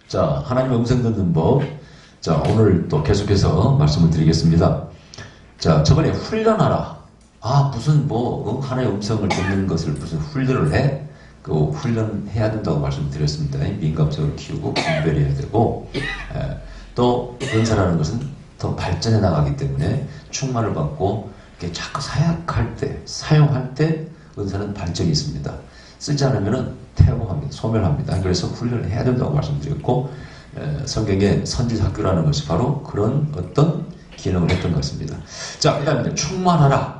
자, 하나님의 음성 듣는 법. 자, 오늘 또 계속해서 말씀을 드리겠습니다. 자, 저번에 훈련하라. 무슨 하나님의 음성을 듣는 것을 무슨 훈련을 해? 그 훈련해야 된다고 말씀을 드렸습니다. 민감성을 키우고 분별해야 되고, 또 은사라는 것은 더 발전해 나가기 때문에 충만을 받고 이렇게 자꾸 사용할 때 은사는 발전이 있습니다. 쓰지 않으면은 퇴보합니다. 소멸합니다. 그래서 훈련을 해야 된다고 말씀드렸고, 성경의 선지학교라는 것이 바로 그런 어떤 기능을 했던 것 같습니다. 자, 그 다음에 충만하라.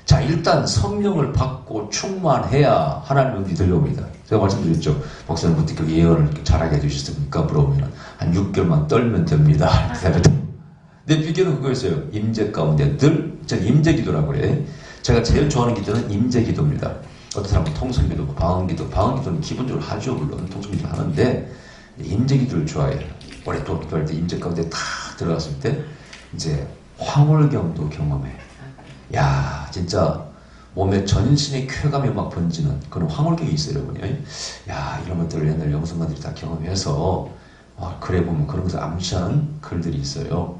자, 일단 성령을 받고 충만해야 하나님의 음성이 들려옵니다. 제가 말씀드렸죠. 목사님 어떻게 그 예언을 잘하게 해주셨습니까? 물어보면 한 6개월만 떨면 됩니다. 근데 비결은 그거였어요. 임재 가운데 늘, 저는 임재 기도라고 그래. 제가 제일 좋아하는 기도는 임재 기도입니다. 어떤 사람은 통성기도, 방언기도. 방언기도는 기본적으로 하죠. 물론 통성기도 하는데 임재기도를 좋아해요. 올해 또 기도할 때 임재 가운데 다 들어갔을 때 이제 황홀경도 경험해. 야, 진짜 몸에 전신의 쾌감이 막 번지는 그런 황홀경이 있어요, 여러분이. 야, 이런 것들을 옛날 영성가들이 다 경험해서 그래 보면 그런 것을 암시하는 글들이 있어요.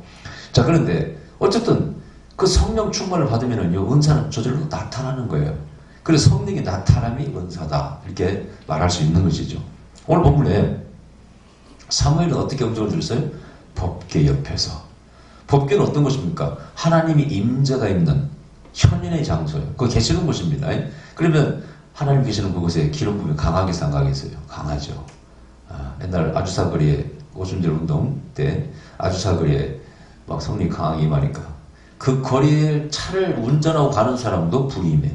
자, 그런데 어쨌든 그 성령 충만을 받으면은요, 은사는 저절로 나타나는 거예요. 그래서 성령이 나타남이 은사다. 이렇게 말할 수 있는 것이죠. 오늘 본문에 사무엘은 어떻게 음성을 들었어요? 법궤 옆에서. 법궤는 어떤 것입니까? 하나님이 임재가 있는 현인의 장소예요. 그거 계시는 곳입니다. 그러면 하나님 계시는 그곳에 기름 부음이 강하게 상하겠어요. 강하죠. 옛날 아주사거리에 오순절 운동 때 아주사거리에 막 성령이 강하게 임하니까 그 거리에 차를 운전하고 가는 사람도 불임해.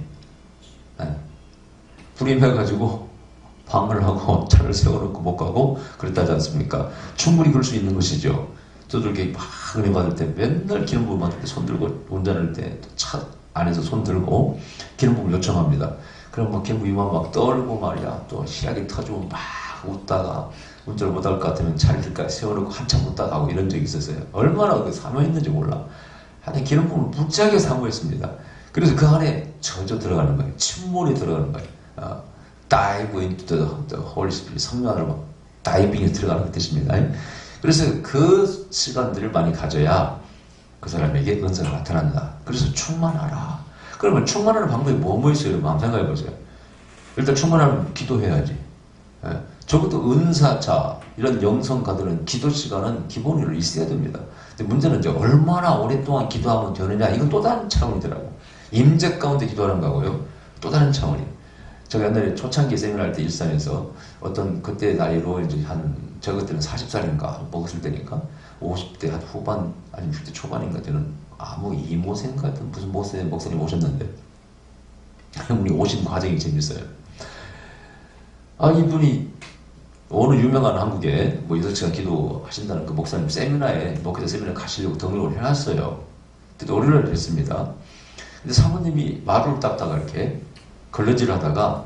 불임해가지고 방문을 하고 차를 세워놓고 못 가고 그랬다지 않습니까? 충분히 그럴 수 있는 것이죠. 저도 이렇게 막 은혜 받을 때 맨날 기름 부음 받을 때 손 들고 운전할 때 차 안에서 손 들고 기름 부음 요청합니다. 그럼 막 기름 부음만 막 떨고 말이야. 또 시야기 터지고 막 웃다가 운전을 못할 것 같으면 차를 세워놓고 한참 웃다가 하고 이런 적이 있었어요. 얼마나 사모했는지 몰라. 하여튼 기름 부음을 무지하게 사모했습니다. 그래서 그 안에 젖어 들어가는 거예요. 침몰이 들어가는 거예요. dive into the Holy Spirit. 성령 안으로 막 다이빙에 들어가는 그 뜻입니다. 그래서 그 시간들을 많이 가져야 그 사람에게 은사가 나타난다. 그래서 충만하라. 그러면 충만하는 방법이 뭐 있어요? 여러분 한번 생각해 보세요. 일단 충만하면 기도해야지. 적어도 은사자, 이런 영성가들은 기도 시간은 기본으로 있어야 됩니다. 근데 문제는 이제 얼마나 오랫동안 기도하면 되느냐, 이건 또 다른 차원이더라고. 임재 가운데 기도하는 거고요. 또 다른 차원이에요. 제가 옛날에 초창기 세미나 할 때 일산에서 어떤 그때 나이로 이제 제가 그때는 40살인가 먹었을 때니까 50대 한 후반 아니면 60대 초반인가 되는 아무 이모생 같은 무슨 목사님 오셨는데 우리 오신 과정이 재밌어요. 이분이 어느 유명한 한국에 6시간 기도하신다는 그 목사님 세미나에 목회자 세미나 가시려고 등록을 해놨어요. 그때 월요일을 했습니다. 근데 사모님이 마루를 닦다가 이렇게 걸레질을 하다가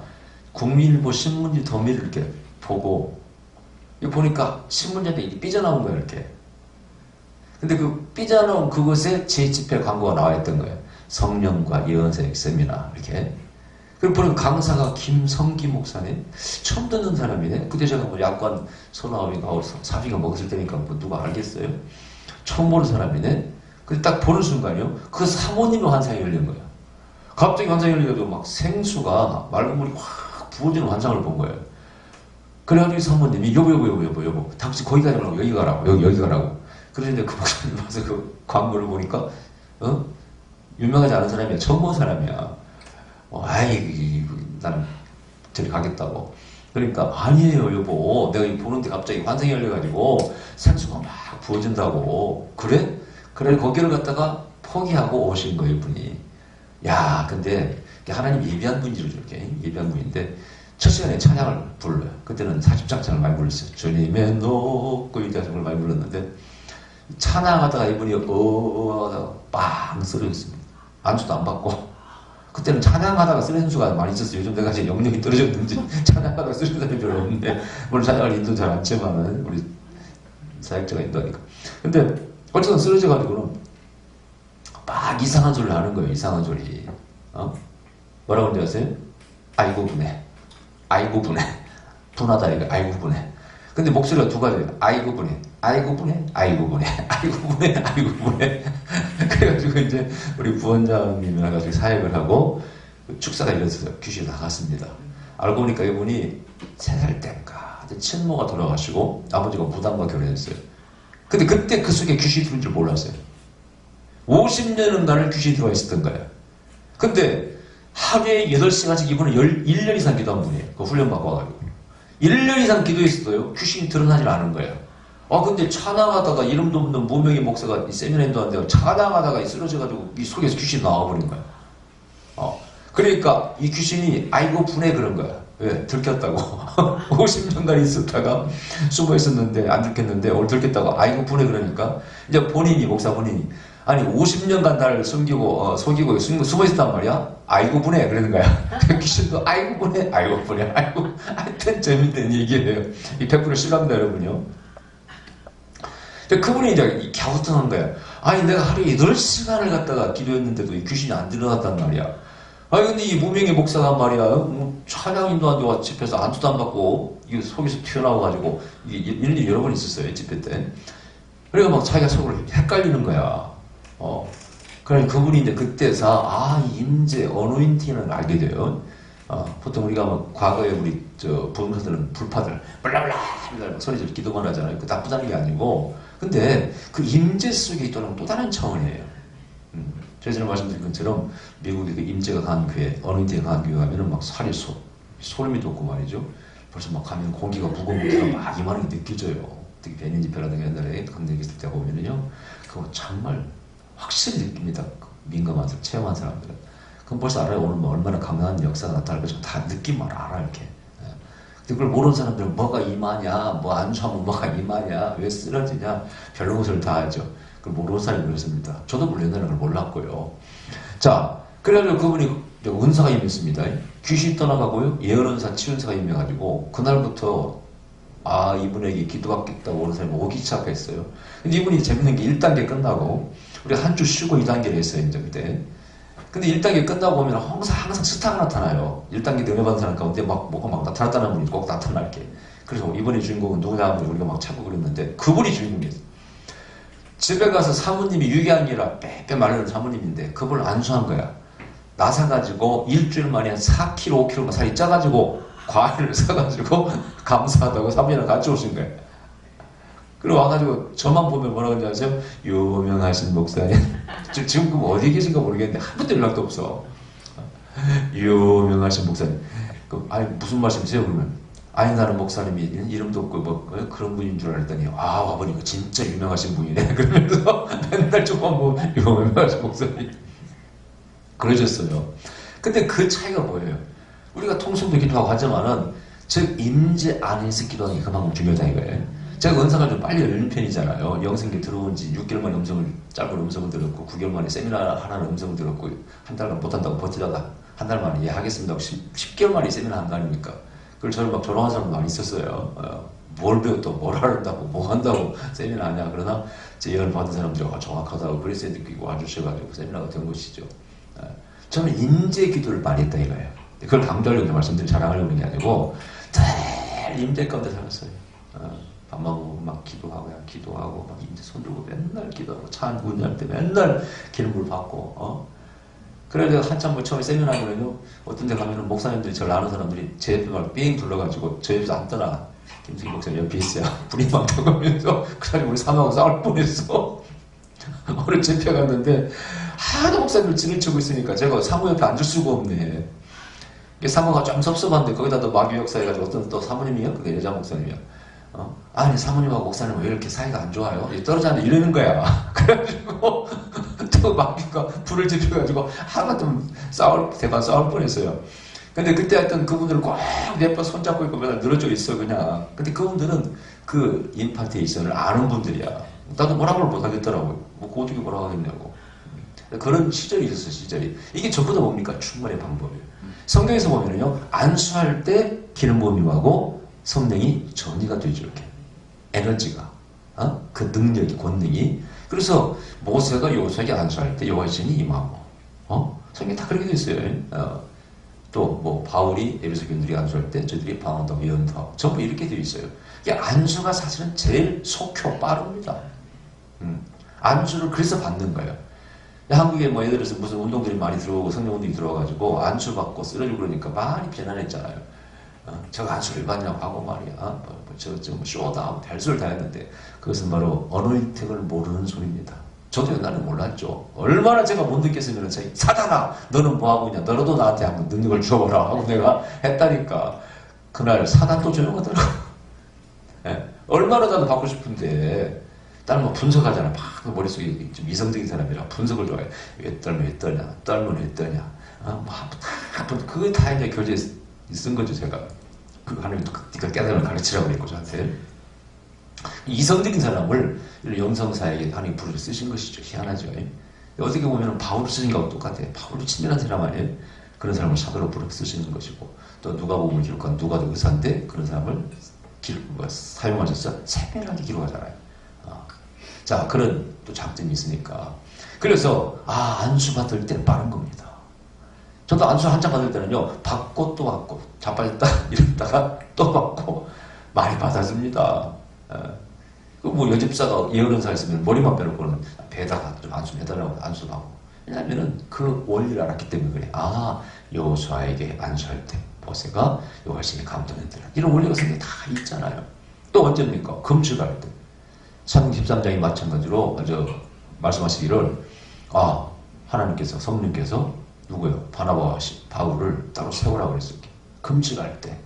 국민일보 신문지 더미를 이렇게 보고 보니까 신문지에 삐져나온 거예요. 이렇게. 근데 그 삐져나온 그곳에 제2회 광고가 나와 있던 거예요. 성령과 예언사 세미나 이렇게. 그리고 보니까 강사가 김성기 목사님. 처음 듣는 사람이네. 그때 제가 약관 소나함인가 사비가 먹었을 때니까 누가 알겠어요. 처음 보는 사람이네. 근데 딱 보는 순간이요. 그 사모님의 환상이 열린 거예요. 갑자기 환상이 열려가지고 막 생수가 맑은 물이 확 부어지는 환상을 본 거예요. 그래가지고 사모님이 여보 당신 거기 가지 말고 여기 가라고 여기 가라고. 그러는데 그 목사님 와서 그 광고를 보니까 유명하지 않은 사람이야. 처음 본 사람이야. 나는 저리 가겠다고. 그러니까 아니에요 여보, 내가 보는데 갑자기 환상이 열려가지고 생수가 막 부어진다고. 그래 거기를 갔다가 포기하고 오신 거예요 분이. 야, 근데 하나님 예비한 분이죠, 저렇게. 예비한 분인데, 첫 시간에 찬양을 불러요. 그때는 40장창을 많이 불렀어요. 주님의 높고 위대한 정을 많이 불렀는데, 찬양하다가 이분이 하다가 빵 쓰러졌습니다. 안수도 안 받고. 그때는 찬양하다가 쓰러진 수가 많이 있었어요. 요즘 내가 이제 영역이 떨어졌는지 찬양하다가 쓰러진 사람이 별로 없는데, 물론 찬양을 인도 잘 안 치면은, 우리 사역자가 인도하니까. 근데, 어쨌든 쓰러져가지고는 막 이상한 소리를 하는 거예요. 이상한 소리. 뭐라고 하는지 아세요? 아이고 분해. 분하다 이거. 아이고 분해. 근데 목소리가 두 가지예요. 아이고 분해, 아이고 분해, 아이고 분해, 아이고 분해, 아이고 분해. 그래가지고 이제 우리 부원장님이랑 가지고 사역을 하고 축사가 이랬어요. 귀신이 나갔습니다. 알고 보니까 이분이 3살 때인가 친모가 돌아가시고 아버지가 무당과 결혼했어요. 근데 그때 그 속에 귀신이 들어온 줄 몰랐어요. 50년은가를 귀신이 들어와 있었던 거예요. 근데 하루에 8시간씩 이분은 1년 이상 기도한 분이에요. 그 훈련 받고 와가지고 1년 이상 기도했어도 귀신이 드러나질 않은 거예요. 근데 찬양하다가 이름도 없는 무명의 목사가 세미나인도 안 되고 찬양하다가 쓰러져가지고 이 속에서 귀신이 나와버린 거야. 그러니까 이 귀신이 아이고 분해 그런 거야. 왜? 들켰다고. 50년간 있었다가 숨어 있었는데 안 들켰는데 오늘 들켰다고 아이고 분해 그러니까 이제 본인이 목사 본인이 아니 50년간 나를 숨기고 속이고 숨어 있었단 말이야. 아이고 분해 그러는 거야. 귀신도 아이고 분해 아이고 분해 아이고 하여튼 재밌는 얘기예요. 이 100% 신뢰합니다 여러분요. 그분이 이제 갸우뚱한 거야. 아니 내가 하루에 8시간을 갖다가 기도했는데도 이 귀신이 안 들어갔단 말이야. 아니 근데 이 무명의 목사가 말이야 찬양인도 안 되고 집회에서 안수도 안 받고 이게 속에서 튀어나와가지고 이런 일이 여러 번 있었어요 집회 때. 그러니까 막 자기가 속으로 헷갈리는 거야. 그러니까 그분이 이제 그때서 이 임재 어노인팅을 알게 돼요. 보통 우리가 뭐 과거에 우리 부흥사들은 불파들 블라블라 소리지르 기도만 하잖아요. 그 나쁘다는 게 아니고 근데 그 임재 속에 있다는 또 다른 차원이에요. 제가 전에 말씀드린 것처럼 미국의 그 임재가 강한 교회, 어노인팅이 강한 교회 가면은 막 살이 소름이 돋고 말이죠. 벌써 막 가면 공기가 무거운 것처럼 막 이만하게 느껴져요. 특히 배년 집회라든가 옛날에 강대 있을 때 보면은요, 그거 정말 확실히 느낍니다. 민감한 사람, 체험한 사람들은. 그럼 벌써 알아요. 오늘 뭐 얼마나 강한 역사가 나타날 것인가 다 느낌만 알아 이렇게. 근데 그걸 모르는 사람들은 뭐가 임하냐, 뭐 안수하면 뭐가 임하냐, 왜 쓰러지냐, 별로 것을 다 하죠. 그걸 모르는 사람이 그렇습니다. 저도 물론 옛날에 그걸 몰랐고요. 자, 그래가지고 그분이 은사가 임했습니다. 귀신이 떠나가고요. 예언은사, 치윤사가 임해가지고 그날부터 이분에게 기도받겠다고 오는 사람이 오기 시작했어요. 근데 이분이 재밌는 게 1단계 끝나고 우리 한 주 쉬고 2단계를 했어요. 이제 그때. 근데 1단계 끝나고 보면 항상 스타가 나타나요. 1단계 은혜 받은 사람 가운데 뭐가 막 나타났다는 분이 꼭 나타날게. 그래서 이번에 주인공은 누구냐 하면 우리가 막 찾고 그랬는데 그분이 주인공이었어요. 집에 가서 사모님이 유기한이라 빼빼 마르는 사모님인데 그분을 안수한 거야. 나 사가지고 일주일 만에 한 4kg, 5kg 살이 쪄가지고 과일을 사가지고 감사하다고 사모님이랑 같이 오신 거야. 그리고 와가지고 저만 보면 뭐라고 하는지 아세요? 유명하신 목사님. 지금 그 어디 계신가 모르겠는데 한 번도 연락도 없어. 유명하신 목사님. 아니 무슨 말씀이세요 그러면? 아니 나는 목사님이 이름도 없고 뭐 그런 분인 줄 알았더니 와보니까 진짜 유명하신 분이네. 그러면서 맨날 조금 뭐 유명하신 목사님 그러셨어요. 근데 그 차이가 뭐예요? 우리가 통성도 기도하고 하지만은 즉 임재 안에서 기도하는 게 그만큼 중요하다 이거예요. 제가 은사가 좀 빨리 열리는 편이잖아요. 영생기 들어온 지 6개월 만에 짧은 음성을 들었고 9개월 만에 세미나 하나는 음성을 들었고 한 달간 못한다고 버티다가 한 달 만에 하겠습니다. 10개월 만에 세미나 한 거 아닙니까? 그걸 저를 막 조롱한 사람도 많이 있었어요. 뭘 배웠다고 뭘 하른다고 뭐 한다고 세미나 하냐. 그러나 제 예언을 받은 사람들이 정확하다고 그래서 느끼고 와주셔가지고 세미나가 된 것이죠. 저는 임재 기도를 많이 했다 이거예요. 그걸 강조하려고 말씀드리고 자랑하려고 하는 게 아니고 늘 임재 가운데 살았어요. 밥만 먹고 막 기도하고 막 임재 손 들고 맨날 기도하고 차 운전할 때 맨날 기름불 받고 그래서 한참 뭐 처음에 세미나 하면요 어떤 데 가면은 목사님들이 저를 아는 사람들이 제 옆에 막 삥 둘러가지고 저 옆에서 안 떠나. 김승희 목사님 옆에 있어요. 불이 많다고 하면서 그날에 우리 사모하고 싸울 뻔했어. 오늘 집회 갔는데 하도 목사님을 지내치고 있으니까 제가 사모 옆에 앉을 수가 없네. 사모가 좀 섭섭한데 거기다 또 마귀 역사해가지고 어떤 또 사모님이요? 그게 여자 목사님이야. 아니 사모님하고 목사님은 왜 이렇게 사이가 안 좋아요? 떨어져 앉아 이러는 거야. 그래가지고 또 마귀가 불을 지펴가지고 하나 좀 대판 싸울 뻔했어요. 근데 그때 하여튼 그분들은 꼭 내 옆에 손잡고 있고 맨날 늘어져 있어 그냥. 근데 그분들은 그 임파테이션을 아는 분들이야. 나도 뭐라고 못하겠더라고요. 뭐 어떻게 뭐라고 하겠냐고. 그런 시절이 있었어요. 시절이. 이게 전부 다 뭡니까? 충만의 방법이에요. 성경에서 보면은요 안수할 때 기름 부음이 임하고 성령이 전이가 되죠. 이렇게 에너지가 그 능력이 권능이. 그래서 모세가 여호수아에게 안수할 때 여호와의 신이 임하고 성경에 다 그렇게 돼 있어요. 또 뭐 바울이 에베소 교인들이 안수할 때 저들이 방언도 예언도 하고 전부 이렇게 되어 있어요. 이게 안수가 사실은 제일 속효 빠릅니다. 안수를 그래서 받는 거예요. 한국에 뭐 예를 들어서 무슨 운동들이 많이 들어오고 성령운동이 들어와가지고 안수 받고 쓰러지고 그러니까 많이 비난했잖아요. 저거 안수를 받냐고 하고 말이야. 뭐 쇼다 별소리를 다 했는데 그것은 바로 어노인팅을 모르는 소리입니다. 저도 옛날에 몰랐죠. 얼마나 제가 못 느꼈으면 사단아 너는 뭐하고 있냐, 너라도 나한테 한번 능력을 줘보라 하고 내가 했다니까. 그날 사단도 조용하더라고. 네. 얼마나 나도 받고 싶은데 딸은 뭐 분석하잖아. 막 머릿속에 좀 이성적인 사람이라 분석을 좋아해. 왜 떨면 왜 떠냐, 떨면 왜 떠냐, 그거 다 이제 교재에 쓴 거죠. 제가 그 하나님 네가 깨달음을 가르치라고 그랬고 저한테. 이성적인 사람을 영성사에게 하나님 부르려 쓰신 것이죠. 희한하죠. 어떻게 보면 바울 쓰신 거하고 똑같아요. 바울도 친밀한 사람 아니에요. 그런 사람을 사도로 부르려 쓰시는 것이고, 또 누가 보면 기록한 누가도 의사인데 그런 사람을 사용하셔서 세밀하게 기록하잖아요. 자, 그런 또 장점이 있으니까. 그래서 안수 받을 때 빠른 겁니다. 저도 안수 한장 받을 때는요, 받고 또 받고 자빠졌다 이랬다가 또 받고 많이 받아줍니다. 뭐 여집사가 예언사 있으면 머리만 빼놓고는 배에다가 좀 안수 해달라고 안수 받고. 왜냐하면은 그 원리를 알았기 때문에 그래. 여호수아에게 안수할 때 모세가 여호와신이 감동했더라. 이런 원리가 생겨 다 있잖아요. 또 언제입니까? 금식할 때. 사도행 13장이 마찬가지로 먼저 말씀하시기를 하나님께서 성령께서 누구요? 바나바와 바울을 따로 세우라고 그랬어요. 금식할 때.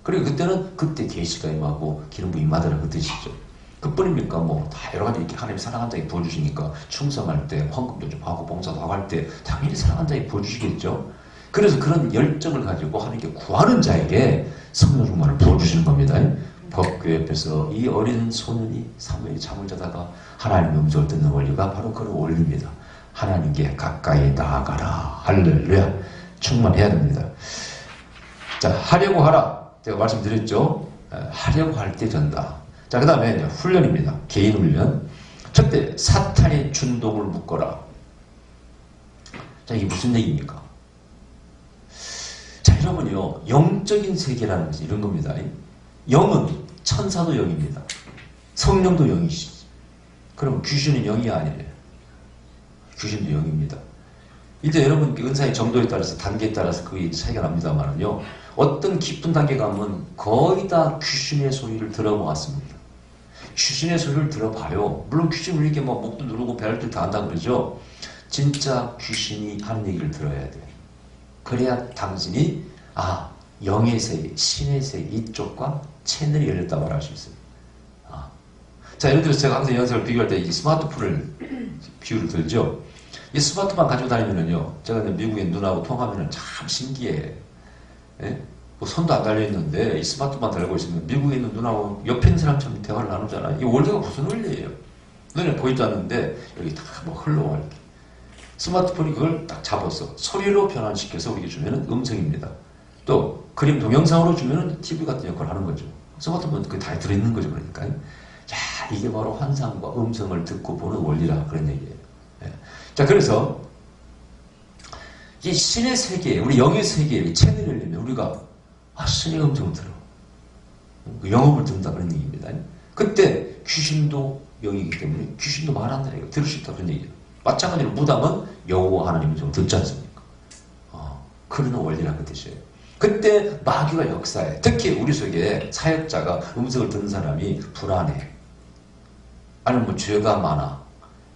그리고 그때는 그때 계시가 임하고 기름 부음 임하더라 그 뜻이죠. 그뿐입니까? 뭐 다 여러 가지 이렇게 하나님 사랑한 자에게 부어주시니까 충성할 때 헌금도 좀 하고 봉사도 하고 할 때 당연히 사랑한 자에게 부어주시겠죠. 그래서 그런 열정을 가지고 하나님께 구하는 자에게 성령 충만을 부어주시는 겁니다. 법궤 옆에서 이 어린 소년이 사무엘이 잠을 자다가 하나님의 음성을 듣는 원리가 바로 그런 원리입니다. 하나님께 가까이 나아가라. 할렐루야. 충만해야 됩니다. 자, 하려고 하라. 제가 말씀드렸죠. 하려고 할 때 전다. 자, 그 다음에 훈련입니다. 개인 훈련. 첫째, 사탄의 준동을 묶어라. 자, 이게 무슨 얘기입니까? 자, 여러분요, 영적인 세계라는 것이 이런 겁니다. 영은 천사도 영입니다. 성령도 영이시죠. 그럼 귀신은 영이 아니래요. 귀신도 영입니다. 이제 여러분 은사의 정도에 따라서 단계에 따라서 그게 차이가 납니다만은요. 어떤 깊은 단계 가면 거의 다 귀신의 소리를 들어보았습니다. 귀신의 소리를 들어봐요. 물론 귀신을 이렇게 막 목도 누르고 배알도 다 한다 그러죠. 진짜 귀신이 하는 얘기를 들어야 돼요. 그래야 당신이 영의 세계, 신의 세계 이쪽과 채널이 열렸다 말할 수 있어요. 자, 예를 들어서 제가 항상 연습을 비교할 때 이 스마트폰을 비유를 들죠. 이 스마트폰 가지고 다니면은요, 제가 미국에 누나하고 통화하면은 참 신기해. 예? 뭐 손도 안 달려있는데 이 스마트폰 달고 있으면 미국에 있는 누나하고 옆에 있는 사람처럼 대화를 나누잖아요. 이 원리가 무슨 원리예요? 눈에 보이지 않는데 여기 다 뭐 흘러와 이렇게. 스마트폰이 그걸 딱 잡아서 소리로 변환시켜서 우리에게 주면은 음성입니다. 또 그림 동영상으로 주면은 TV 같은 역할을 하는 거죠. 스마트폰 그게 다 들어있는 거죠. 그러니까. 자, 이게 바로 환상과 음성을 듣고 보는 원리라 그런 얘기예요. 예. 자, 그래서 이 신의 세계, 우리 영의 세계에 채널을 열리면 우리가 신의 음성을 들어. 그 영음을 듣는다 그런 얘기입니다. 그때 귀신도 영이기 때문에 귀신도 말한다. 들을 수 있다 그런 얘기죠. 마찬가지로 무당은 여호와 하나님 음성을 듣지 않습니까? 그런 원리라는 뜻이에요. 그때 마귀가 역사해. 특히 우리 속에 사역자가 음성을 듣는 사람이 불안해. 아니면 뭐 죄가 많아.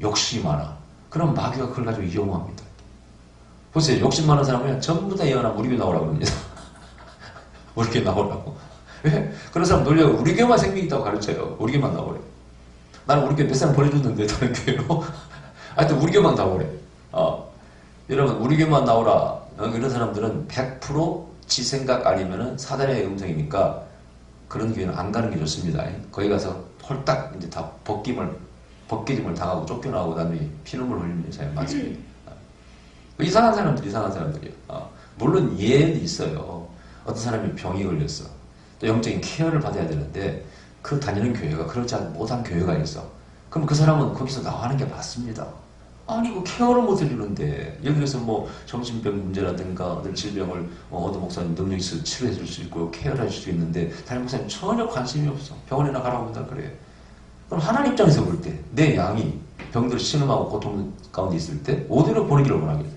욕심이 많아. 그럼 마귀가 그걸 가지고 이용합니다. 보세요. 욕심 많은 사람은 전부 다 예언하면 우리 교회 나오라고 합니다. 우리 교회 나오라고. 왜? 그런 사람 놀려고 우리 교회만 생명이 있다고 가르쳐요. 우리 교회만 나오래. 나는 우리 교회 몇 사람 보내줬는데 다른 교회로. 하여튼 우리 교회만 나오래. 여러분 우리 교회만 나오라. 이런 사람들은 100% 지 생각 아니면은 사단의 음성이니까 그런 교회는 안 가는 게 좋습니다. 거기 가서 홀딱 이제 다 벗기림을 당하고 쫓겨나고 나중에 피눈물 흘리는 사람이 많습니다. 이상한 사람들이요. 물론 예는 있어요. 어떤 사람이 병이 걸렸어. 또 영적인 케어를 받아야 되는데 그 다니는 교회가 그렇지 못한 교회가 있어. 그럼 그 사람은 거기서 나가는 게 맞습니다. 아니, 그 케어를 못 해주는데, 여기서 뭐, 정신병 문제라든가, 어떤 질병을, 어떤 목사님 능력이 있어 치료해 줄 수 있고, 케어를 해줄 수 있는데, 다른 목사님 전혀 관심이 없어. 병원에나 가라고 한다 그래. 그럼 하나님 입장에서 볼 때, 내 양이 병들 신음하고 고통 가운데 있을 때, 어디로 보내기를 원하겠어?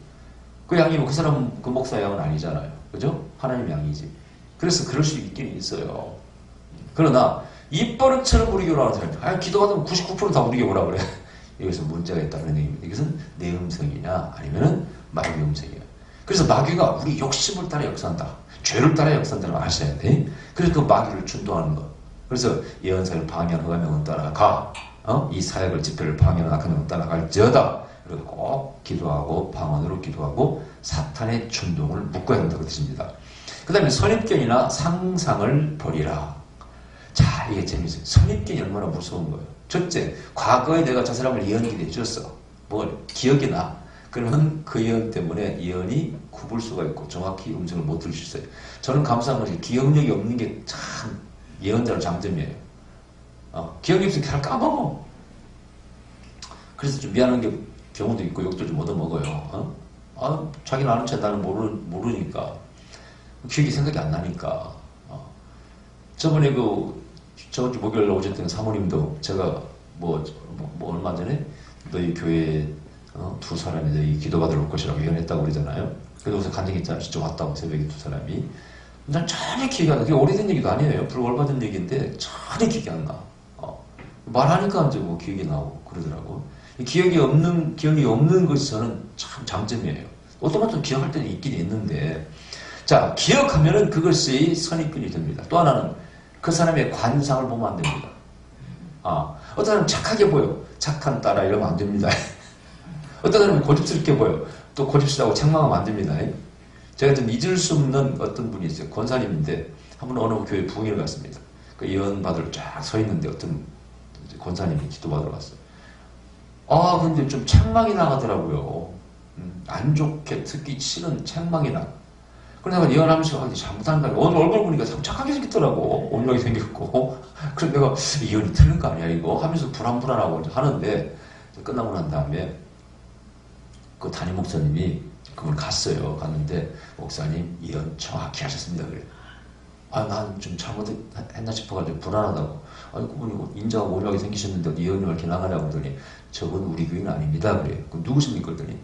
그 양이 그 사람, 그 목사 양은 아니잖아요. 그죠? 하나님 양이지. 그래서 그럴 수 있긴 있어요. 그러나, 입버릇처럼 우리 교를 하는 사람이, 기도하면 99%다 우리 교라 그래. 여기서 문제가 있다는 얘기입니다. 이것은 내 음성이냐, 아니면은 마귀의 음성이냐. 그래서 마귀가 우리 욕심을 따라 역사한다. 죄를 따라 역사한다는 걸 아셔야 돼. 그래서 그 마귀를 준동하는 것. 그래서 예언사를 방해하는 허가명은 따라가. 이 사역을 집회를 방해하는 악한 따라갈지어다. 그리고 꼭 기도하고 방언으로 기도하고 사탄의 충동을 묶어야 한다고 뜻입니다. 그 다음에 선입견이나 상상을 버리라. 자, 이게 재밌어요. 선입견이 얼마나 무서운 거예요. 첫째, 과거에 내가 저 사람을 예언하게 해줬어. 뭐 기억이 나. 그러면 그 예언 때문에 예언이 굽을 수가 있고 정확히 음성을 못 들을 수 있어요. 저는 감사한 것이 기억력이 없는 게 참 예언자의 장점이에요. 기억력이 없으면 잘 까먹어. 그래서 좀 미안한 게 경우도 있고 욕도 좀 얻어먹어요. 자기는 아는 체 나는 모르니까. 기억이 생각이 안 나니까. 저번에 저주 목요일 날 오셨던 사모님도 제가 얼마 전에 너희 교회에 두 사람이 너희 기도받으러 올 것이라고 예언했다고 그러잖아요. 그래서 간증했잖아요. 직접 왔다고 새벽에 두 사람이. 난 전혀 기억이 안 나. 그게 오래된 얘기도 아니에요. 불월받은 얘기인데 전혀 기억이 안 나. 말하니까 이제 뭐 기억이 나고 그러더라고. 기억이 없는 것이 저는 참 장점이에요. 어떤 것도 기억할 때는 있긴 있는데, 자, 기억하면은 그것이 선입견이 됩니다. 또 하나는 그 사람의 관상을 보면 안 됩니다. 어떤 사람은 착하게 보여. 착한 딸아 이러면 안 됩니다. 어떤 사람은 고집스럽게 보여. 또 고집스럽다고 책망하면 안 됩니다. 제가 좀 잊을 수 없는 어떤 분이 있어요. 권사님인데 한 번 어느 교회 부흥회를 갔습니다. 그 예언 받으러 쫙 서 있는데 어떤 권사님이 기도 받으러 갔어요. 근데 좀 책망이 나가더라고요. 안 좋게 특히 싫은 책망이 나. 그래서 내가 예언하면서 잘못한다. 오늘 얼굴 보니까 참 착하게 생겼더라고. 온유하게 생겼고. 그래서 내가 예언이 틀린 거 아니야 이거 하면서 불안불안하고 하는데 끝나고 난 다음에 그 담임 목사님이 그분 갔어요. 갔는데 목사님 예언 정확히 하셨습니다. 그래. 난 좀 잘못했나 싶어가지고 불안하다고. 그분이 인자가 온유하게 생기셨는데 예언이 왜 이렇게 나가냐고 하더니 저분 우리 교인 아닙니다. 그래. 누구십니까? 그랬더니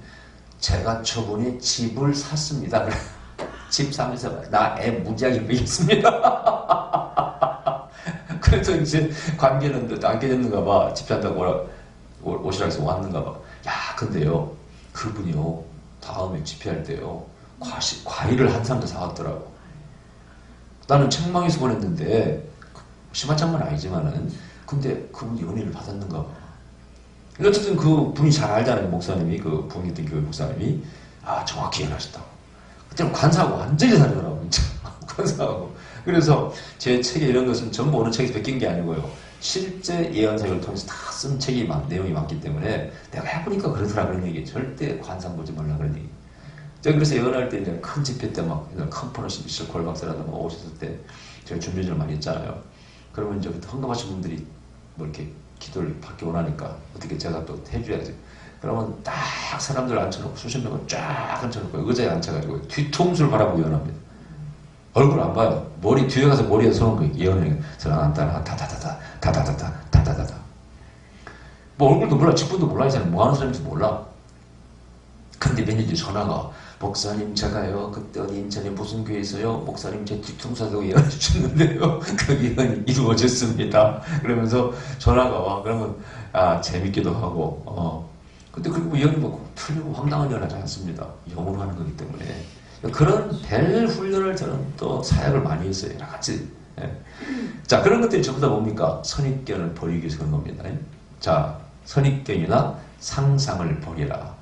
제가 저분의 집을 샀습니다. 그래. 집 사면서 나 애 무지하게 먹였습니다. 그래서 이제 관계는 안 깨졌는가 봐. 집회한다고 오시라 해서 왔는가 봐. 근데요 그분이요 다음에 집회할 때요 과일을 한 사람도 사왔더라고. 나는 책망해서 보냈는데 심한 장면 아니지만은 근데 그분이 연인을 받았는가 봐. 어쨌든 그 분이 잘 알잖아요. 목사님이 그 부흥했던 교회 목사님이 정확히 예언하셨다고. 그때는 관사하고 완전히 다르더라고요. 관사하고. 그래서 제 책에 이런 것은 전부 어느 책에서 베낀 게 아니고요. 실제 예언사역을 통해서 다 쓴 책이 내용이 많기 때문에 내가 해보니까 그러더라 그런 얘기. 절대 관상 보지 말라 그런 얘기. 제가 그래서 예언할 때 이제 큰 집회 때 막 컨퍼런스 미술 골박사라든가 오셨을 때 제가 준비를 많이 했잖아요. 그러면 이제 헌금하신 분들이 뭐 이렇게 기도를 받기 원하니까 어떻게 제가 또 해줘야지. 그러면 딱 사람들 앉혀놓고 수십 명을 쫙 앉혀놓고 의자에 앉혀가지고 뒤통수를 바라보고 예언합니다. 얼굴 안 봐요. 머리 뒤에 가서 머리에 서는 거 예언해. 사랑한다 다다다다. 뭐 얼굴도 몰라, 직분도 몰라, 이 사람 뭐 하는 사람인지 몰라. 근데 몇 년 뒤에 전화가 목사님 제가요 그때 어디 인천에 무슨 교회에서요 목사님 제 뒤통수하고 예언해 주셨는데요 그 예언이 이루어졌습니다. 그러면서 전화가 와. 그러면 재밌기도 하고 근데 그리고 예언이 뭐 틀리고 황당한 예언 하지 않습니다. 영어로 하는 거기 때문에 그런 별 훈련을 저는 또 사역을 많이 했어요. 여러 가지. 자, 그런 것들이 전부 다 뭡니까? 선입견을 버리기 위해서 그런 겁니다. 자, 선입견이나 상상을 버리라.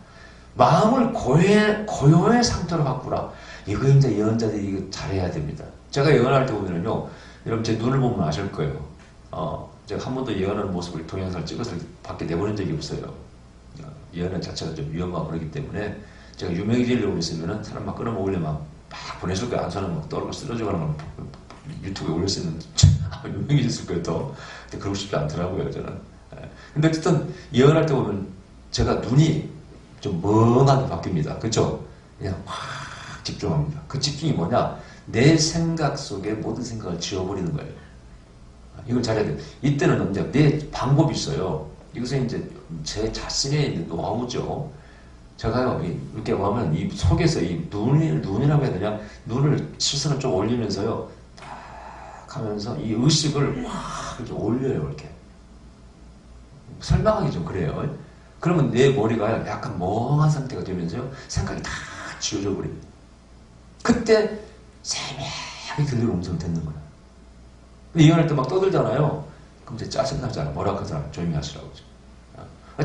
마음을 고요의 상태로 바꾸라. 이거 이제 예언자들이 이거 잘해야 됩니다. 제가 예언할 때 보면은요, 여러분 제 눈을 보면 아실 거예요. 제가 한 번도 예언하는 모습을 동영상을 찍어서 밖에 내보낸 적이 없어요. 예언은 자체가 좀 위험하고 그러기 때문에 제가 유명해지려고 했으면은 사람 막 끌어모으려면 막 보내줄 거예요. 안서는 막 떨고 쓰러지고 하는 걸 유튜브에 올렸으면 유명해졌을 거예요. 또. 근데 그러고 싶지 않더라고요, 저는. 근데 어쨌든 예언할 때 보면 제가 눈이 좀 멍하게 바뀝니다. 그쵸? 그냥 확 집중합니다. 그 집중이 뭐냐? 내 생각 속에 모든 생각을 지워버리는 거예요. 이걸 잘해야 돼요. 이때는 이제 내 방법이 있어요. 이것은 이제 제 자신의 노하우죠. 제가요, 이렇게 하면 이 속에서 이 눈이라고 해야 되냐? 눈을 시선을 좀 올리면서요, 딱 하면서 이 의식을 확 이렇게 올려요, 이렇게. 설명하기 좀 그래요. 그러면 내 머리가 약간 멍한 상태가 되면서요, 생각이 다 지워져 버립니다. 그때 세밀하게 들리는 음성을 듣는 거야. 근데 이혼할 때 막 떠들잖아요. 그럼 이제 짜증나잖아. 뭐라 하잖아. 조용히 하시라고.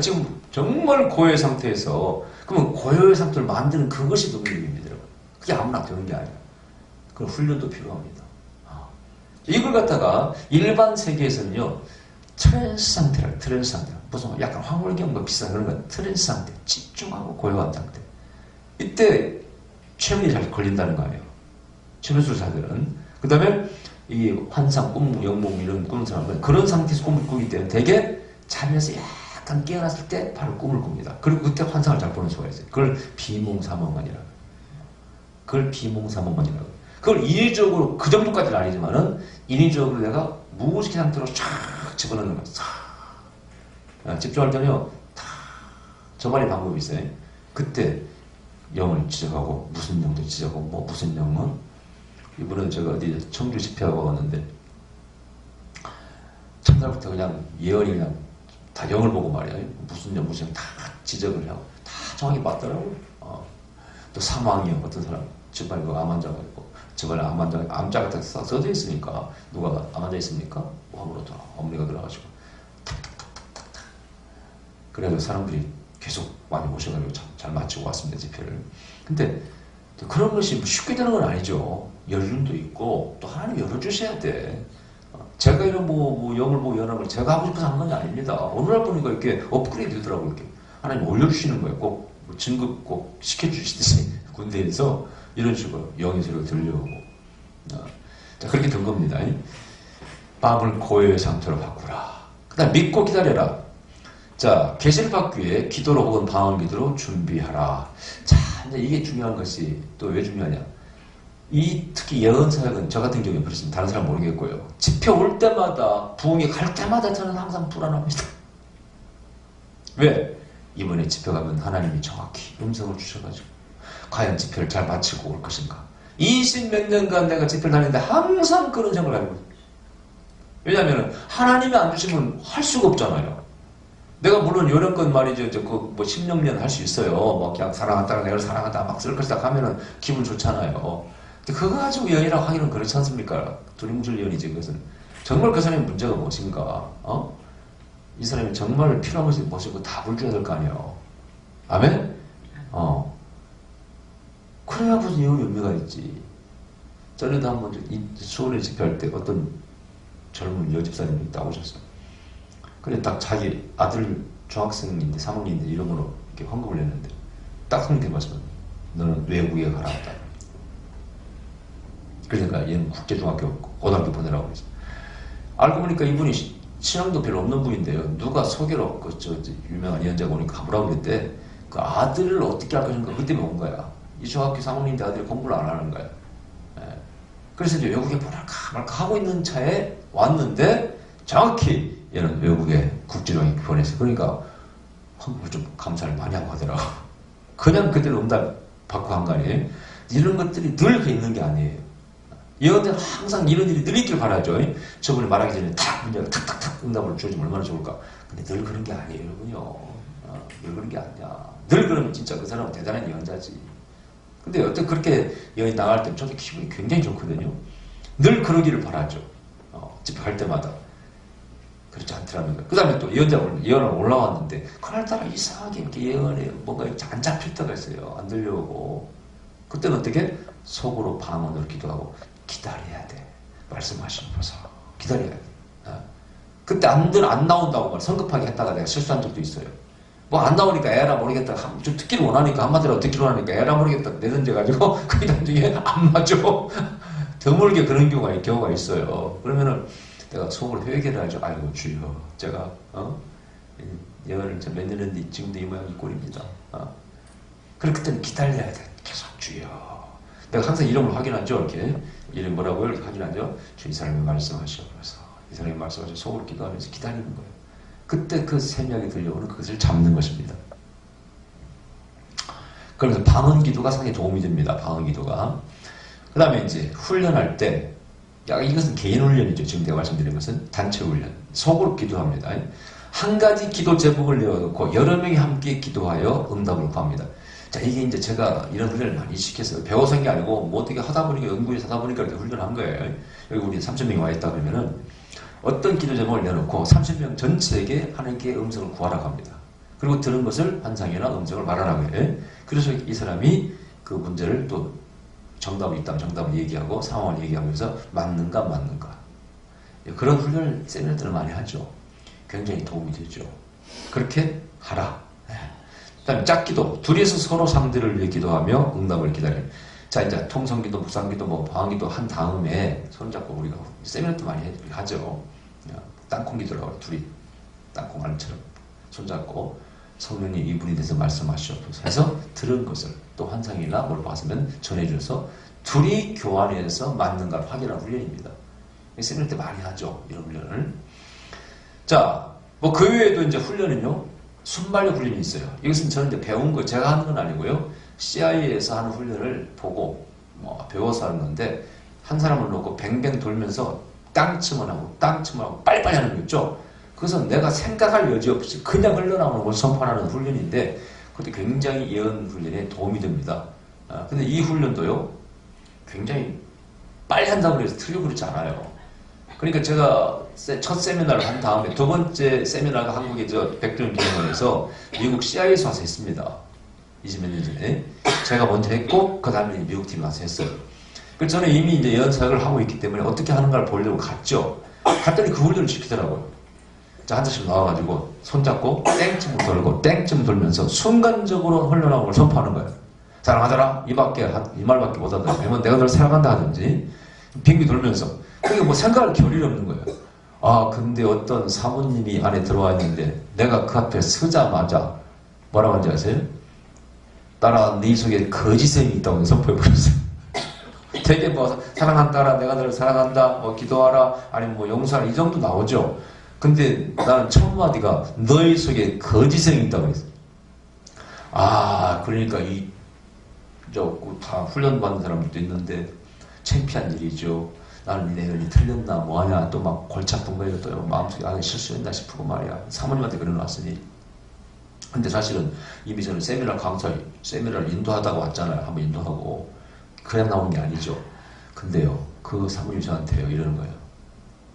지금 정말 고요의 상태에서, 그러면 고요의 상태를 만드는 그것이 능력입니다. 그게 아무나 되는 게 아니야. 그런 훈련도 필요합니다. 이걸 갖다가 일반 세계에서는요, 트랜스 상태라, 트랜스 상태. 무슨 약간 황홀경과 비슷한 그런 거, 트랜스 상태. 집중하고 고요한 상태. 이때 최면이 잘 걸린다는 거 아니에요. 최면술사들은. 그 다음에 이 환상, 꿈, 영몽 이런 꾸는 사람은 그런 상태에서 꿈을 꾸기 때문에 되게 잠에서 약간 깨어났을 때 바로 꿈을 꿉니다. 그리고 그때 환상을 잘 보는 수가 있어요. 그걸 비몽사몽만이라고. 그걸 비몽사몽만이라고. 그걸 인위적으로 그 정도까지는 아니지만은 인위적으로 내가 무의식 상태로 쫙 집어넣는 거예요. 집중할 때는요, 저만의 방법이 있어요. 그때 영을 지적하고 무슨 영도 지적하고 뭐 무슨 영은 이번에 제가 어디 청주 집회하고 왔는데 첫날부터 그냥 예언이 그냥 다 영을 보고 말이야. 무슨 영 무슨 영 다 지적을 하고 다 정확히 맞더라고요. 또 사망이요. 어떤 사람 집안에 암 환자가 있고 집안에 암 환자가 암자가 다 써져 있으니까 누가 암 환자 있습니까? 뭐 아무렇도 어머니가 들어가지고 탁탁탁탁탁 그래도 사람들이 계속 많이 모셔가지고 잘 마치고 왔습니다. 집회를. 근데 그런 것이 쉽게 되는 건 아니죠. 연륜도 있고 또 하나님 열어주셔야 돼. 제가 이런 영을 연합을 걸 제가 하고 싶어서 하는 건 아닙니다. 어느 날 보니까 이렇게 업그레이드 되더라고요. 이렇게 하나님 올려주시는 거예요. 꼭 진급 꼭 시켜주시듯이 군대에서 이런 식으로 영의 소리가 들려오고. 자, 그렇게 된 겁니다. 마음을 고요의 상태로 바꾸라. 그 다음 믿고 기다려라. 자, 계시를 받기 위해 기도로 혹은 방언 기도로 준비하라. 자, 이제 이게 중요한 것이 또 왜 중요하냐? 특히 예언 사역은 저 같은 경우에 그렇습니다. 다른 사람 모르겠고요. 집회 올 때마다 부흥이 갈 때마다 저는 항상 불안합니다. 왜? 이번에 집회 가면 하나님이 정확히 음성을 주셔가지고 과연 집회를 잘 마치고 올 것인가? 20몇 년간 내가 집회를 다니는데 항상 그런 생각을 하고 있어요. 왜냐하면 하나님이 안 주시면 할 수가 없잖아요. 내가 물론 이런 건 말이죠. 뭐 16년 할 수 있어요. 뭐 그냥 사랑하다가 내가 사랑하다 막 쓸것이다 하면은 기분 좋잖아요. 근데 그거 가지고 연이라고 하기는 그렇지 않습니까? 두리뭉실 연이지 그것은. 정말 그 사람의 문제가 무엇인가? 이 사람이 정말 필요한 것이 무엇이고 답을 줘야 될 거 아니에요. 아멘? 그래야 무슨 영의 의미가 있지. 전에도 한번 수원에 집회할 때 어떤 젊은 여집사님이 딱 오셨어요. 그래 딱 자기 아들 중학생인데 3학년인데 이름으로 이렇게 환급을 냈는데 딱 성경 말씀 너는 외국에 가라 했다. 그러니까 얘는 국제중학교 고등학교 보내라고 그랬어. 알고 보니까 이분이 신앙도 별로 없는 분인데요. 누가 소개로 유명한 예언자가 오니까 가보라고 그랬대. 그 아들을 어떻게 할 것인가 그것 때문에 온 거야. 이 중학교 3학년인데 아들이 공부를 안 하는 거야. 그래서 이제 외국에 보낼까 말까 하고 있는 차에 왔는데 정확히 얘는 외국에 국제중학교 보냈어. 그러니까 한국을 좀 감사를 많이 하고 하더라고. 그냥 그대로 응답 받고 한 거 아니에요? 이런 것들이 늘 있는 게 아니에요. 예언자는 항상 이런 일이 늘 있길 바라죠. 저번에 말하기 전에 탁 문제가 탁탁탁 응답을 주어주면 얼마나 좋을까. 근데 늘 그런 게 아니에요, 여러분요. 늘 그런 게 아니야. 늘 그러면 진짜 그 사람은 대단한 예언자지. 근데 어떻게 그렇게 예언이 나갈 때 저도 기분이 굉장히 좋거든요. 늘 그러기를 바라죠. 집회할 때마다. 그렇지 않더라면. 그 다음에 또 예언을 올라왔는데, 그날따라 이상하게 이렇게 예언에 뭔가 안 잡힐 때가 있어요. 안 들려오고. 그때는 어떻게? 속으로 방언으로 기도하고, 기다려야 돼. 말씀하시는 거서 기다려야 돼. 그때 안 나온다고 말 성급하게 했다가 내가 실수한 적도 있어요. 뭐 안 나오니까 에라 모르겠다. 좀 듣기를 원하니까, 한마디로 듣기를 원하니까 에라 모르겠다. 내던져가지고, 그게 나중에 안 맞아. 드물게 그런 경우가 있어요. 그러면은, 내가 속으로 회개를 하죠. 아이고 주여 제가 예언을 몇 년 했는데 지금도 이 모양이 꼴입니다. 그럼 그때는 기다려야 돼. 계속 주여. 내가 항상 이름을 확인하죠. 이렇게. 이름 뭐라고요? 이렇게 확인하죠. 주 이 사람이 말씀하시옵소서. 이 사람이 말씀하셔서 속으로 기도하면서 기다리는 거예요. 그때 그 새벽에 들려오는 그것을 잡는 것입니다. 그러면서 방언 기도가 상당히 도움이 됩니다. 방언 기도가. 그 다음에 이제 훈련할 때, 이것은 개인 훈련이죠. 지금 내가 말씀드린 것은 단체 훈련. 속으로 기도합니다. 한 가지 기도 제목을 내어놓고 여러 명이 함께 기도하여 응답을 구합니다. 자, 이게 이제 제가 이런 훈련을 많이 시켰어요. 배워서 한 게 아니고, 뭐 어떻게 하다 보니까, 연구에서 하다 보니까 이렇게 훈련한 거예요. 여기 우리 30명이 와 있다 그러면은, 어떤 기도 제목을 내놓고 30명 전체에게 하나님께 음성을 구하라고 합니다. 그리고 들은 것을 환상이나 음성을 말하라고 해요. 그래서 이 사람이 그 문제를 또 정답이 있다면 정답을 얘기하고 상황을 얘기하면서 맞는가 안 맞는가. 그런 훈련을 세미나들은 많이 하죠. 굉장히 도움이 되죠. 그렇게 하라. 그 다음에 짝기도. 둘이서 서로 상대를 위해 기도하며 응답을 기다려요. 자, 이제 통성기도, 묵상기도, 뭐 방언기도 한 다음에 손잡고 우리가 세미나도 많이 하죠. 땅콩기도라고 둘이 땅콩 알처럼 손잡고 성령님 이분이 돼서 말씀하시옵소서 해서 들은 것을 또 환상이나 뭘 봤으면 전해줘서 둘이 교환해서 맞는가를 확인하는 훈련입니다. 세미나 때 많이 하죠. 이런 훈련을. 자, 뭐 그 외에도 이제 훈련은요, 순발력 훈련이 있어요. 이것은 저는 이제 배운 거, 제가 하는 건 아니고요. CIA에서 하는 훈련을 보고 뭐 배워서 하는 건데, 한 사람을 놓고 뱅뱅 돌면서 땅치만 하고 땅치만 하고 빨리빨리 하는 거 있죠. 그것은 내가 생각할 여지 없이 그냥 흘러나오는 걸 선포하는 훈련인데, 그것도 굉장히 예언 훈련에 도움이 됩니다. 근데 이 훈련도요, 굉장히 빨리 한다고 해서 틀리고 그렇지 않아요. 그러니까 제가 첫 세미나를 한 다음에 두 번째 세미나가 한국의 백종기념원에서 미국 CIA에서 와서 했습니다. 20몇 년 전에. 제가 먼저 했고, 그 다음에 미국 팀이 와서 했어요. 그래서 저는 이미 이제 예언 사역을 하고 있기 때문에 어떻게 하는가를 보려고 갔죠. 갔더니 그 훈련을 시키더라고요. 자, 한 잔씩 나와가지고 손잡고 땡쯤 돌고 땡쯤 돌면서 순간적으로 흘러나온 걸 선포하는 거예요. 사랑하더라. 이 말밖에 못하더라. 아니면 내가 널 사랑한다 하든지 빙빙 돌면서. 그러니까 뭐 생각할 겨를이 없는 거예요. 아, 근데 어떤 사모님이 안에 들어와 있는데 내가 그 앞에 서자마자 뭐라고 하는지 아세요? 딸아, 네 속에 거짓sem이 있다고 선포해버렸어요. 되게 뭐 사랑한다라, 내가 너를 사랑한다, 뭐 기도하라, 아니면 뭐 용서하라, 이 정도 나오죠. 근데 나는 첫 마디가 너희 속에 거짓sem이 있다고 그랬어요. 아, 그러니까 다 훈련받는 사람들도 있는데 창피한 일이죠. 나는 내 연이 틀렸나 뭐하냐, 또 막 골치 아픈 거예요. 또 마음속에 안에 실수했나 싶고 말이야. 사모님한테 그래놨으니. 근데 사실은 이미 저는 세미나를 인도하다가 왔잖아요. 한번 인도하고. 그래 나온 게 아니죠. 근데요, 그 사모님 저한테요, 이러는 거예요.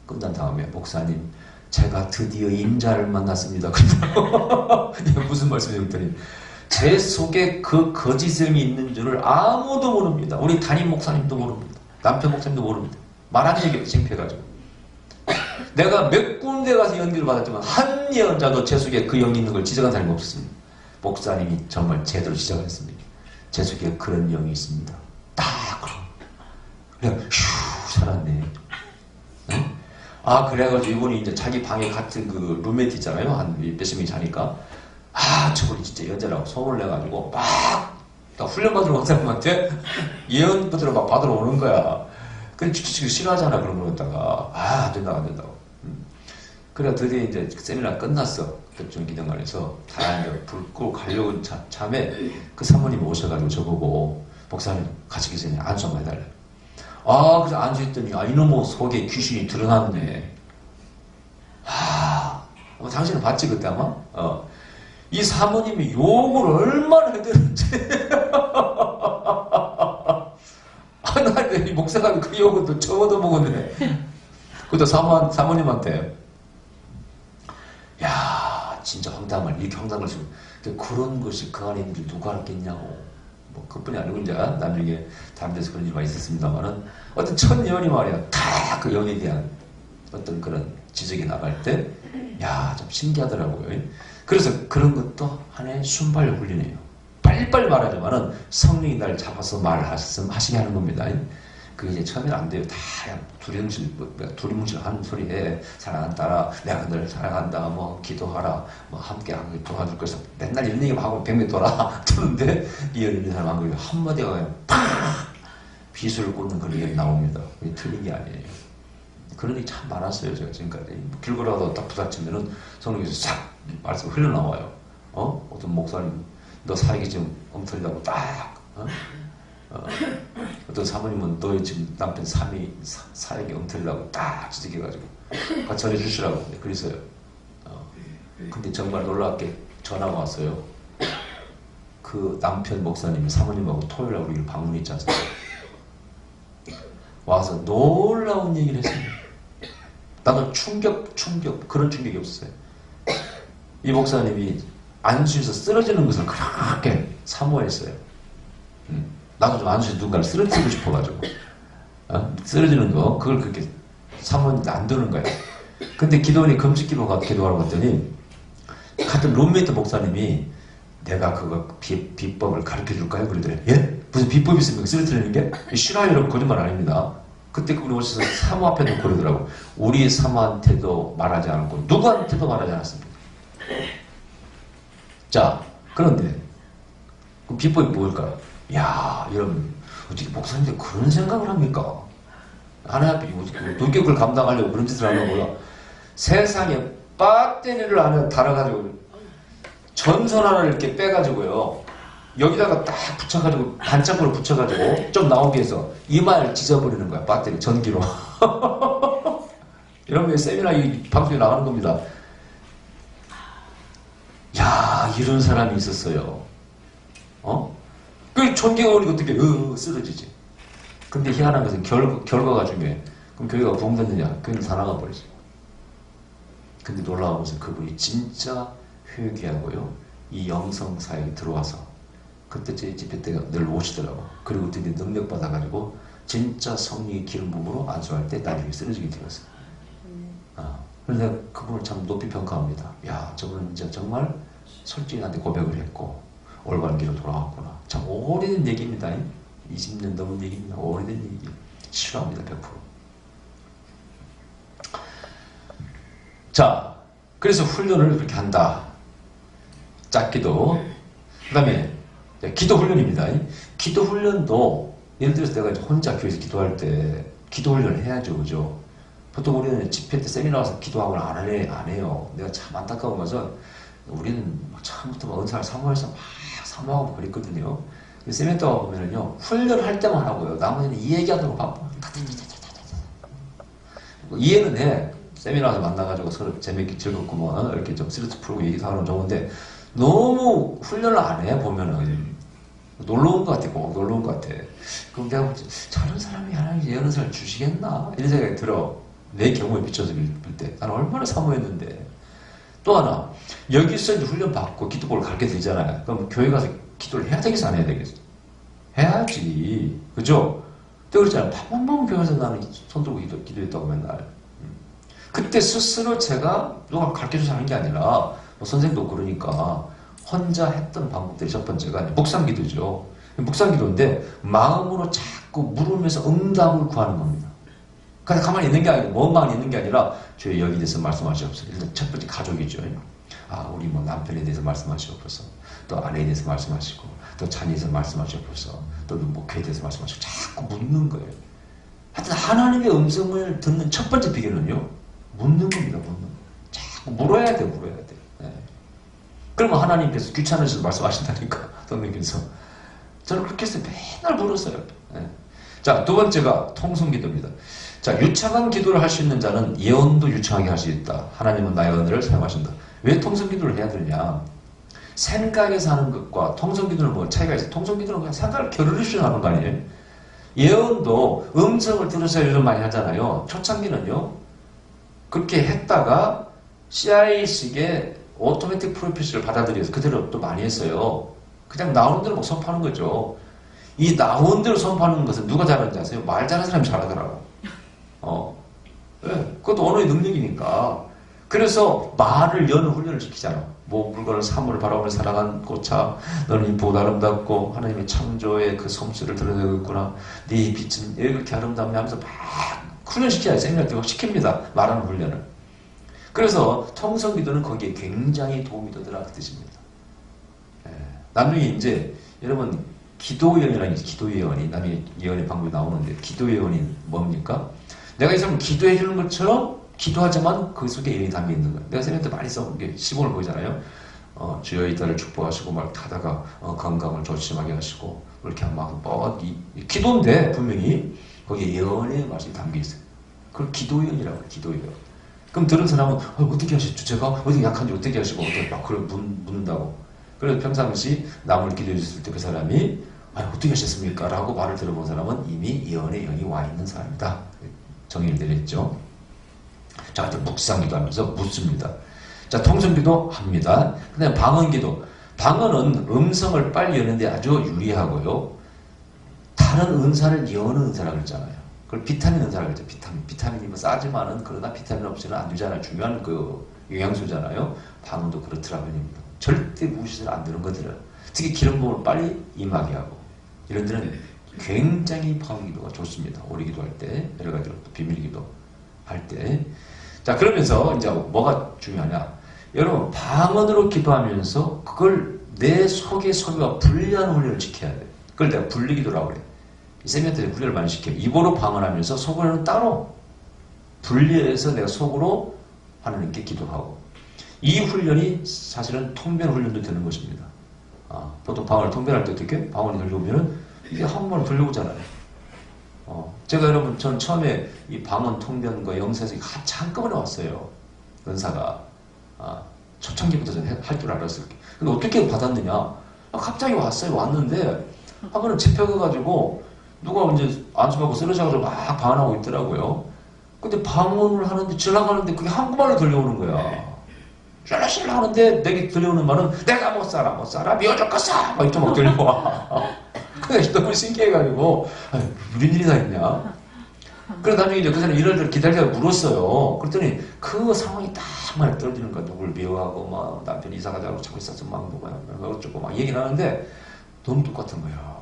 끝난 다음에, 목사님, 제가 드디어 임자를 만났습니다. 무슨 말씀이에요? 그랬더니, 제 속에 그 거짓sem이 있는 줄을 아무도 모릅니다. 우리 담임 목사님도 모릅니다. 남편 목사님도 모릅니다. 말하는 얘기가 창피해가지고. 내가 몇 군데 가서 연기를 받았지만 한 예언자도 제 속에 그 영이 있는 걸 지적한 사람이 없었습니다. 목사님이 정말 제대로 지적을 했습니다. 제 속에 그런 영이 있습니다. 딱 그래. 휴, 살았네. 응? 아, 그래가지고 이분이 이제 자기 방에 같은 그 룸메이트 있잖아요. 한 몇십 명이 자니까. 아, 저분이 진짜 여자라고 소문을 내가지고 막 훈련받으러 온 사람한테 예언받으러 막 받으러 오는 거야. 근데 싫어하잖아, 그런 거 갖다가. 아, 안 된다고, 안 된다고. 그래, 드디어 이제 세미나 끝났어. 백종 기념관에서 다 이제 불 끄고 가려고 참에 그 사모님이 오셔가지고 저보고, 목사님, 같이 계세요. 안수 한번 해달래. 아, 그래서 안수했더니, 아, 이놈의 속에 귀신이 드러났네. 아, 당신은 봤지, 그때 아마? 이 사모님이 욕을 얼마나 해드는지. 아, 나 이 목사가 그 욕을 또 처음 얻어먹었네. 그것도 사모님한테. 야, 진짜 이렇게 황당할 수. 그런 것이 그 안에 있는 줄 누가 알았겠냐고. 뭐, 그뿐이 아니고, 이제, 나중에 다른 데서 그런 일이 많이 있었습니다만은, 어떤 첫 예언이 말이야. 다 그 영에 대한 어떤 그런 지적이 나갈 때, 야, 좀 신기하더라고요. 그래서 그런 것도 하나의 순발력 훈련이에요. 빨리빨리 말하지만은 성령이 날 잡아서 말하시게 하는 겁니다. 그게 이제 처음에는 안 돼요. 다 두리뭉실 하는 소리 해. 사랑하는 딸아, 내가 널 사랑한다. 뭐, 기도하라. 뭐, 함께 하고 도와줄 것이다. 맨날 이런 얘기만 하고 백미 돌아. 그런데 이 어린 사람 한 거예요. 한마디가 그냥 팍! 비수를 꽂는 그런 얘기 나옵니다. 그게 틀린 게 아니에요. 그런 얘기 참 많았어요. 제가 지금까지. 길 걸어가다 딱 부딪히면은 성령께서 싹 말씀 흘러나와요. 어떤 목사님, 너 사역이 지금 엉터리라고 딱, 어떤 사모님은 너의 지금 남편 사역이 엉터리라고 딱 지적해가지고 같이 전해주시라고 그랬어요. 근데 정말 놀랍게 전화가 왔어요. 그 남편 목사님이 사모님하고 토요일에 우리를 방문했지 않습니까? 와서 놀라운 얘기를 했어요. 나도 충격 그런 충격이 없었어요. 이 목사님이 안수에서 쓰러지는 것을 그렇게 사모했어요. 나도 좀 안수에서 누군가를 쓰러뜨리고 싶어가지고 쓰러지는 거 그걸 그렇게 사모했는데 안 되는 거예요. 근데 기도원이 금식기도가 기도하러 갔더니 같은 룸메이트 목사님이 내가 그거 비법을 가르쳐 줄까요? 그러더래요. 예? 무슨 비법이 있습니까? 쓰러뜨리는 게? 싫어요. 여러분 거짓말 아닙니다. 그때 그분이 오셔서 사모 앞에 놓고 그러더라고. 우리 사모한테도 말하지 않았고 누구한테도 말하지 않았습니다. 자, 그런데 그 비법이 뭘까요? 야, 여러분 어떻게 목사님들 그런 생각을 합니까? 하나님 앞에 도격을 감당하려고 그런 짓을 하는 거야. 세상에 배터리를 안에 달아가지고 전선 하나를 이렇게 빼가지고요. 여기다가 딱 붙여가지고 반창고를 붙여가지고 좀 나오게 해서 이마를 찢어버리는 거야. 배터리 전기로. 이런 게 세미나 이 방송에 나가는 겁니다. 야, 이런 사람이 있었어요. 그 전기가 오니까 어떻게 쓰러지지. 근데 희한한 것은 결과가 중요해. 그럼 교회가 부흥됐느냐? 교회는 다 나가버리지. 근데 놀라운 것은 그분이 진짜 회개하고요. 이 영성 사역에 들어와서 그때 제 집회 때가 늘 오시더라고. 그리고 드디어 능력 받아가지고 진짜 성령의 기름 부음으로 안수할 때 나중에 쓰러지게 되었어요. 그래서 내가 그분을 참 높이 평가합니다. 야, 저분은 진짜 정말 솔직히 나한테 고백을 했고 올바른 길로 돌아왔구나. 참 오래된 얘기입니다. 20년 넘은 얘기입니다. 오래된 얘기. 싫어합니다. 100%. 자, 그래서 훈련을 그렇게 한다. 짝기도. 그 다음에 기도 훈련입니다. 기도 훈련도 예를 들어서 내가 이제 혼자 교회에서 기도할 때 기도 훈련을 해야죠. 그죠? 보통 우리는 집회 때 세미나 와서 기도하고는 안 해요. 내가 참 안타까운 것은 우리는 처음부터 막 은사를 사모해서 막 사모하고 그랬거든요. 세미나 때 보면은요, 훈련할 때만 하고요. 나머지는 이 얘기하느라고 바빠. 이해는 해. 세미나 와서 만나가지고 서로 재밌게 즐겁고 뭐 이렇게 좀 스트레스 풀고 얘기도 하면 좋은데 너무 훈련을 안 해 보면은 놀러 온 것 같아. 꼭 놀러 온 것 같아. 그럼 내가 저런 사람이 하나님이 이런 사람을 주시겠나? 이런 생각이 들어. 내 경우에 비춰서 볼 때 나는 얼마나 사모했는데. 또 하나, 여기서 이제 훈련 받고 기도법을 가르쳐 드리잖아요. 그럼 교회 가서 기도를 해야 되겠어, 안 해야 되겠어? 해야지. 그죠? 또 그렇잖아요. 밥만 먹으면 교회에서 나는 손 들고 기도했다고 맨날. 그때 스스로 제가 누가 가르쳐줘서 하는 게 아니라, 뭐 선생님도 그러니까, 혼자 했던 방법들이 첫 번째가 묵상기도죠. 묵상기도인데, 마음으로 자꾸 물으면서 응답을 구하는 겁니다. 그냥 가만히 있는 게 아니고, 뭔가만 있는 게 아니라, 주여 여기에 대해서 말씀하시옵소서. 일단 첫 번째 가족이죠. 우리 뭐 남편에 대해서 말씀하시옵소서. 또 아내에 대해서 말씀하시고, 또 자녀에 대해서 말씀하시옵소서. 또 목회에 대해서 말씀하시고, 자꾸 묻는 거예요. 하여튼 하나님의 음성을 듣는 첫 번째 비결은요, 묻는 겁니다. 묻는 거. 자꾸 물어야 돼. 네. 그러면 하나님께서 귀찮으셔서 말씀하신다니까. 선생님께서. 저는 그렇게 해서 맨날 물었어요. 네. 자, 두 번째가 통성기도입니다. 자, 유창한 기도를 할 수 있는 자는 예언도 유창하게 할 수 있다. 하나님은 나의 언어를 사용하신다. 왜 통성기도를 해야 되냐? 생각에서 하는 것과 통성기도는 뭐 차이가 있어요. 통성기도는 그냥 생각을 겨루르시고 하는 거 아니에요? 예언도 음성을 들으셔야 예언 많이 하잖아요. 초창기는요. 그렇게 했다가 CIA식의 오토매틱 프로피시를 받아들여서 그대로 또 많이 했어요. 그냥 나오는 대로 막 선포하는 거죠. 이 나온 대로 선포하는 것은 누가 잘하는지 아세요? 말 잘하는 사람이 잘하더라고. 네, 그것도 언어의 능력이니까. 그래서 말을 여는 훈련을 시키잖아. 뭐 물건을 사물을 바라보며 살아간 꽃아, 너는 이보다 아름답고 하나님의 창조의 그 솜씨를 드러내고 있구나. 네 빛은 이렇게 아름답네 하면서 막 훈련시켜야 세미나를 시킵니다. 말하는 훈련을. 그래서 통성기도는 거기에 굉장히 도움이 되더라 그 뜻입니다. 예. 나중에 이제 여러분 기도예언이라는 기도예언이 나중에 예언의 방법이 나오는데 기도예언이 뭡니까? 내가 이 사람을 기도해 주는 것처럼 기도하지만 그 속에 예언이 담겨 있는 거예요. 내가 세미나 때 많이 써본 게 시본을 보이잖아요. 주여 이달을 축복하시고 막 하다가 건강을 조심하게 하시고 이렇게 막 기도인데 분명히 거기에 예언의 말씀이 담겨 있어요. 그걸 기도예언이라고 해요. 기도예언. 그럼 들은 사람은 어떻게 하셨죠? 제가 어떻게 약한지 어떻게 하시고 어떻게 막 그걸 묻는다고. 그래서 평상시 남을 기도해 줬을 때 그 사람이 어떻게 하셨습니까? 라고 말을 들어본 사람은 이미 예언의 영이 와 있는 사람이다. 정의를 내렸죠. 자, 하여튼 묵상기도 하면서 묻습니다. 자, 통성기도 합니다. 그 다음에 방언기도. 방언은 음성을 빨리 여는데 아주 유리하고요. 다른 은사를 여는 은사라고 그랬잖아요. 그걸 비타민 은사라고 그랬죠. 비타민이 뭐 싸지만은 그러나 비타민 없이는 안 되잖아요. 중요한 그 영양소잖아요. 방언도 그렇더라고요. 절대 무시를 안 되는 것들은. 특히 기름부음을 빨리 임하게 하고. 이런 데는 굉장히 방언기도가 좋습니다. 오래 기도할 때, 여러 가지로 또 비밀기도 할 때. 자, 그러면서 이제 뭐가 중요하냐. 여러분, 방언으로 기도하면서 그걸 내 속의 소리와 분리하는 훈련을 지켜야 돼. 그걸 내가 분리기도라고 그래. 이 세미나때 훈련을 많이 시켜요. 입으로 방언하면서 속으로는 따로 분리해서 내가 속으로 하나님께 기도하고. 이 훈련이 사실은 통변 훈련도 되는 것입니다. 보통 방언을 통변할 때 어떻게? 방언이 들려오면은 이게 한 번에 들려오잖아요. 제가 여러분, 전 처음에 이 방언 통변과 영세에서 한꺼번에 왔어요. 은사가. 초창기부터 저는 할 줄 알았어요. 근데 어떻게 받았느냐? 갑자기 왔어요. 왔는데, 한 번은 집혀가가지고, 누가 이제 안수하고 쓰러져가지고 막 방언하고 있더라고요. 근데 방언을 하는데, 지나가는데 그게 한꺼번에 들려오는 거야. 샬라샬라 하는데, 내게 들려오는 말은, 내가 못 살아, 미워줄 것어! 막 이렇게 막 들려와. 근데 너무 신기해가지고, 무슨 일이 다 있냐? 그래 나중에 이제 그 사람이 이럴 기다리다가 물었어요. 그랬더니 그 상황이 딱 많이 떨어지는 거야. 누굴 미워하고 막 남편이 이사 가자고 자꾸 있어서 막 뭐가 어쩌고 막 얘기를 하는데 너무 똑같은 거야.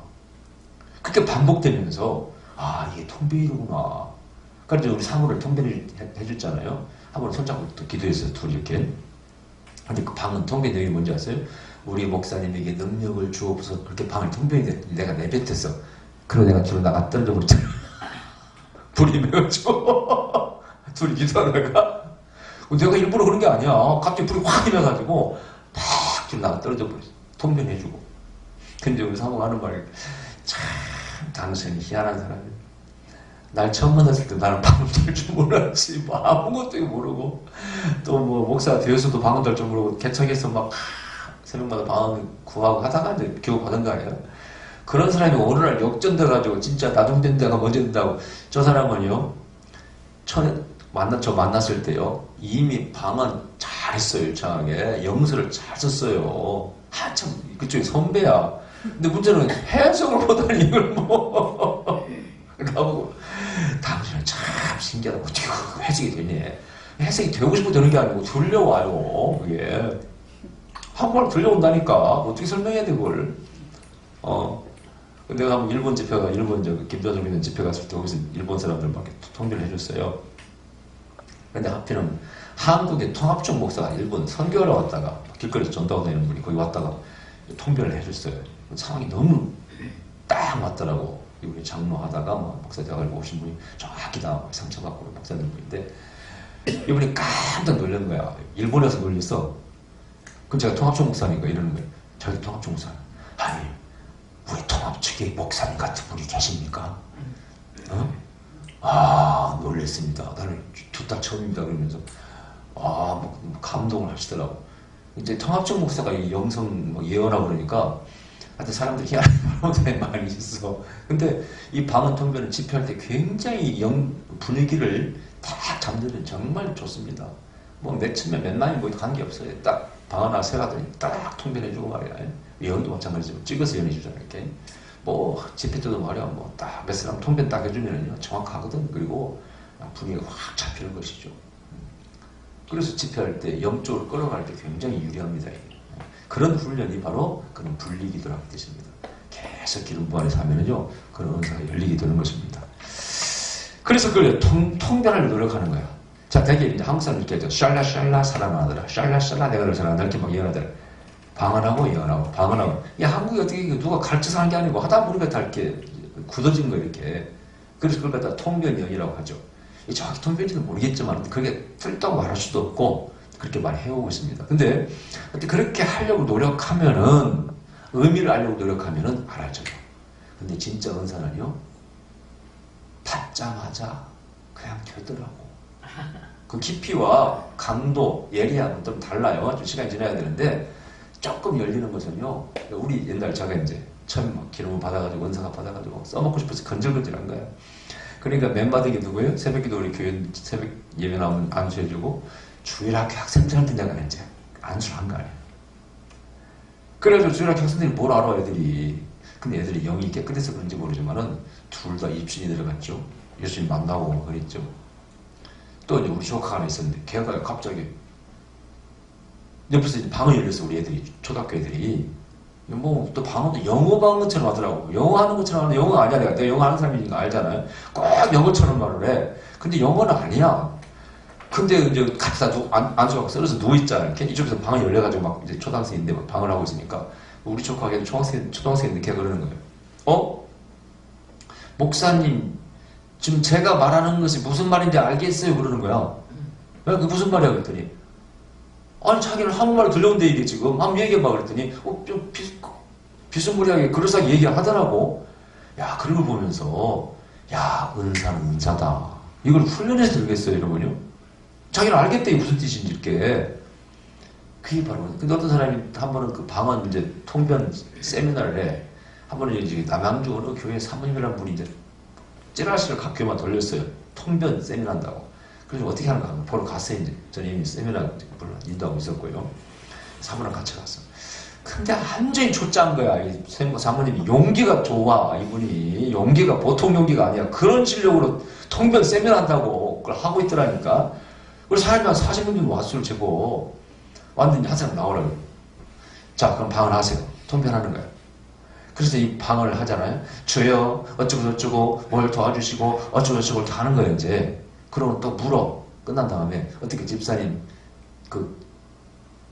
그렇게 반복되면서 이게 통변이구나. 그래서 우리 사무를 통변을 해줬잖아요. 한 번 손잡고 또 기도했어요. 둘이 이렇게. 근데 그 방은 통변 내용이 뭔지 아세요? 우리 목사님에게 능력을 주옵소서. 그렇게 방을 통변이 내가 내뱉었어. 그리고 내가 뒤로 나가 떨어져 버렸잖아. 불이 매워지고 둘이 기도하다가 내가 일부러 그런 게 아니야. 갑자기 불이 확 일어나가지고 탁 뒤로 나가 떨어져 버렸어. 통변해주고. 근데 우리 사모가 하는 말이 참 당신이 희한한 사람이야. 날 처음 만났을 때 나는 방언 될 줄 몰랐지. 뭐 아무것도 모르고 또 뭐 목사 되어서도 방언 될 줄 모르고 개척해서 막 새벽마다 방언 구하고 하다가 이제 교육 받은 거 아니야. 그런 사람이 어느 날 역전돼가지고 진짜 나동된 데가 먼저 된다고. 저 사람은요, 저 만났을 때요, 이미 방언 잘했어요. 유창하게. 영서를 잘 썼어요. 한참 그쪽에 선배야. 근데 문제는 해석을 못하니 이걸 뭐. 나보고, 당신은 참 신기하다. 어떻게 해석이 되니? 해석이 되고 싶어 되는 게 아니고 들려와요. 그게. 한번 들려온다니까. 어떻게 설명해야 돼, 그걸. 내가 한번 일본 집회가, 김자정 있는 집회 갔을 때 거기서 일본 사람들 막 통변을 해줬어요. 근데 하필은 한국의 통합종 목사가 일본 선교를 왔다가 길거리에서 전도하고 다니는 분이 거기 왔다가 통변을 해줬어요. 상황이 너무 딱 맞더라고. 우리 장로 하다가 목사 돼가지고 오신 분이 정확히 다 상처받고 목사님 분인데 이분이 깜짝 놀란 거야. 일본에서 놀렸어. 그럼 제가 통합종 목사니까 이러는 거예요. 저희 통합종 목사. 아니, 우리 통합 측에 목사님 같은 분이 계십니까? 놀랬습니다. 나는 두 달 처음입니다. 그러면서, 뭐 감동을 하시더라고. 이제 통합적 목사가 이 영성 예언하고 그러니까, 하여튼 사람들이 희한하게 많이 있어. 근데 이 방언 통변을 집회할 때 굉장히 분위기를 딱 잠들면 정말 좋습니다. 뭐 몇 만이 뭐 관계없어요. 딱 방언 세 가더니 딱 통변해주고 말이야. 예언도 마찬가지지만 찍어서 예언해주잖아요. 이렇게. 뭐 집회 때도 말이야. 뭐 딱 몇 사람 통변 딱 해주면요 정확하거든. 그리고 분위기가 확 잡히는 것이죠. 그래서 집회할 때 영적으로 끌어갈 때 굉장히 유리합니다. 그런 훈련이 바로 그런 분리기도라는 뜻입니다. 계속 기름 부안에서 하면은요, 그런 은사가 열리게 되는 것입니다. 그래서 그걸 통변하려 노력하는 거야. 자, 되게 이제 한국 사람 이렇게 하죠. 샬라샬라 살아나더라. 샬라샬라 내가 널 사랑한다. 이렇게 막 예언하더라. 방언하고 예언하고 방언하고. 야, 한국이 어떻게 누가 가르쳐서 하는 게 아니고 하다 보니까 다 이렇게 굳어진 거야, 이렇게. 그래서 그걸 갖다 통변예언이라고 하죠. 정확히 통변인지는 모르겠지만 그게 틀다고 말할 수도 없고 그렇게 많이 해오고 있습니다. 근데 그렇게 하려고 노력하면은 의미를 알려고 노력하면은 알아져요. 근데 진짜 은사는요, 받자마자 그냥 되더라고. 그 깊이와 강도, 예리함은 좀 달라요. 좀 시간이 지나야 되는데 조금 열리는 것은요, 우리 옛날 제가 이제 처음 막 기름을 받아가지고 은사가 받아가지고 써먹고 싶어서 건질건질한 거야. 그러니까 맨 받은 게 누구예요? 새벽기도 우리 교회 새벽 예배 나오면 안수해주고 주일학교 학생들한테 내가 이제 안수를 한 거 아니야. 그래서 주일학교 학생들이 뭘 알아, 애들이. 근데 애들이 영이 깨끗해서 그런지 모르지만은 둘 다 입신이 들어갔죠. 예수님 만나고 그랬죠. 또 이제 우리 조카가 하나 있었는데 걔가 갑자기 옆에서 이제 방을 열렸어. 우리 애들이, 초등학교 애들이. 뭐 또 방언도 영어 방언처럼 하더라고. 영어 하는 것처럼 하는데 영어 아니야. 내가 영어 하는 사람이니까 알잖아요. 꼭 영어처럼 말을 해. 근데 영어는 아니야. 근데 이제 같이 다 안수하고 썰어서 누워있잖아. 이렇게 이쪽에서 방을 열려가지고 막 이제 초등학생인데 막 방을 하고 있으니까 우리 조카가 초등학생인데 걔가 그러는 거예요. 목사님, 지금 제가 말하는 것이 무슨 말인지 알겠어요? 그러는 거야. 그게 무슨 말이야? 그랬더니 아니 자기는 한국말 들려온대 이게 지금 한번 얘기해봐. 그랬더니 좀 비스무리하게 그럴싸하게 얘기하더라고. 야, 그런 걸 보면서 야, 은사는 은사다. 이걸 훈련해서 들겠어요, 여러분요. 자기는 알겠대, 무슨 뜻인지 이렇게. 그게 바로. 근데 어떤 사람이 한 번은 그 방언 이제 통변 세미나를 해. 한 번은 이제 남양주 어느 교회 사모님이라는 분이 이제 찌라시를 각 교회만 돌렸어요. 통변 세미나 한다고. 그래서 어떻게 하는가 보러 갔어요. 이제 저는 이미 세미나 인도하고 있었고요. 사모랑 같이 갔어. 근데 완전히 초짜인 거야. 이 사모님이 용기가 좋아. 이분이 용기가 보통 용기가 아니야. 그런 실력으로 통변 세미나 한다고 그걸 하고 있더라니까. 그래서 사람이 한 40명 왔어요. 제고 완전히 한 사람 나오라고. 자, 그럼 방을 하세요. 통변하는 거야. 그래서 이 방을 하잖아요. 주여 어쩌고 저쩌고 뭘 도와주시고 어쩌고 저쩌고 다 하는 거예요. 이제 그러면 또 물어. 끝난 다음에 어떻게 집사님 그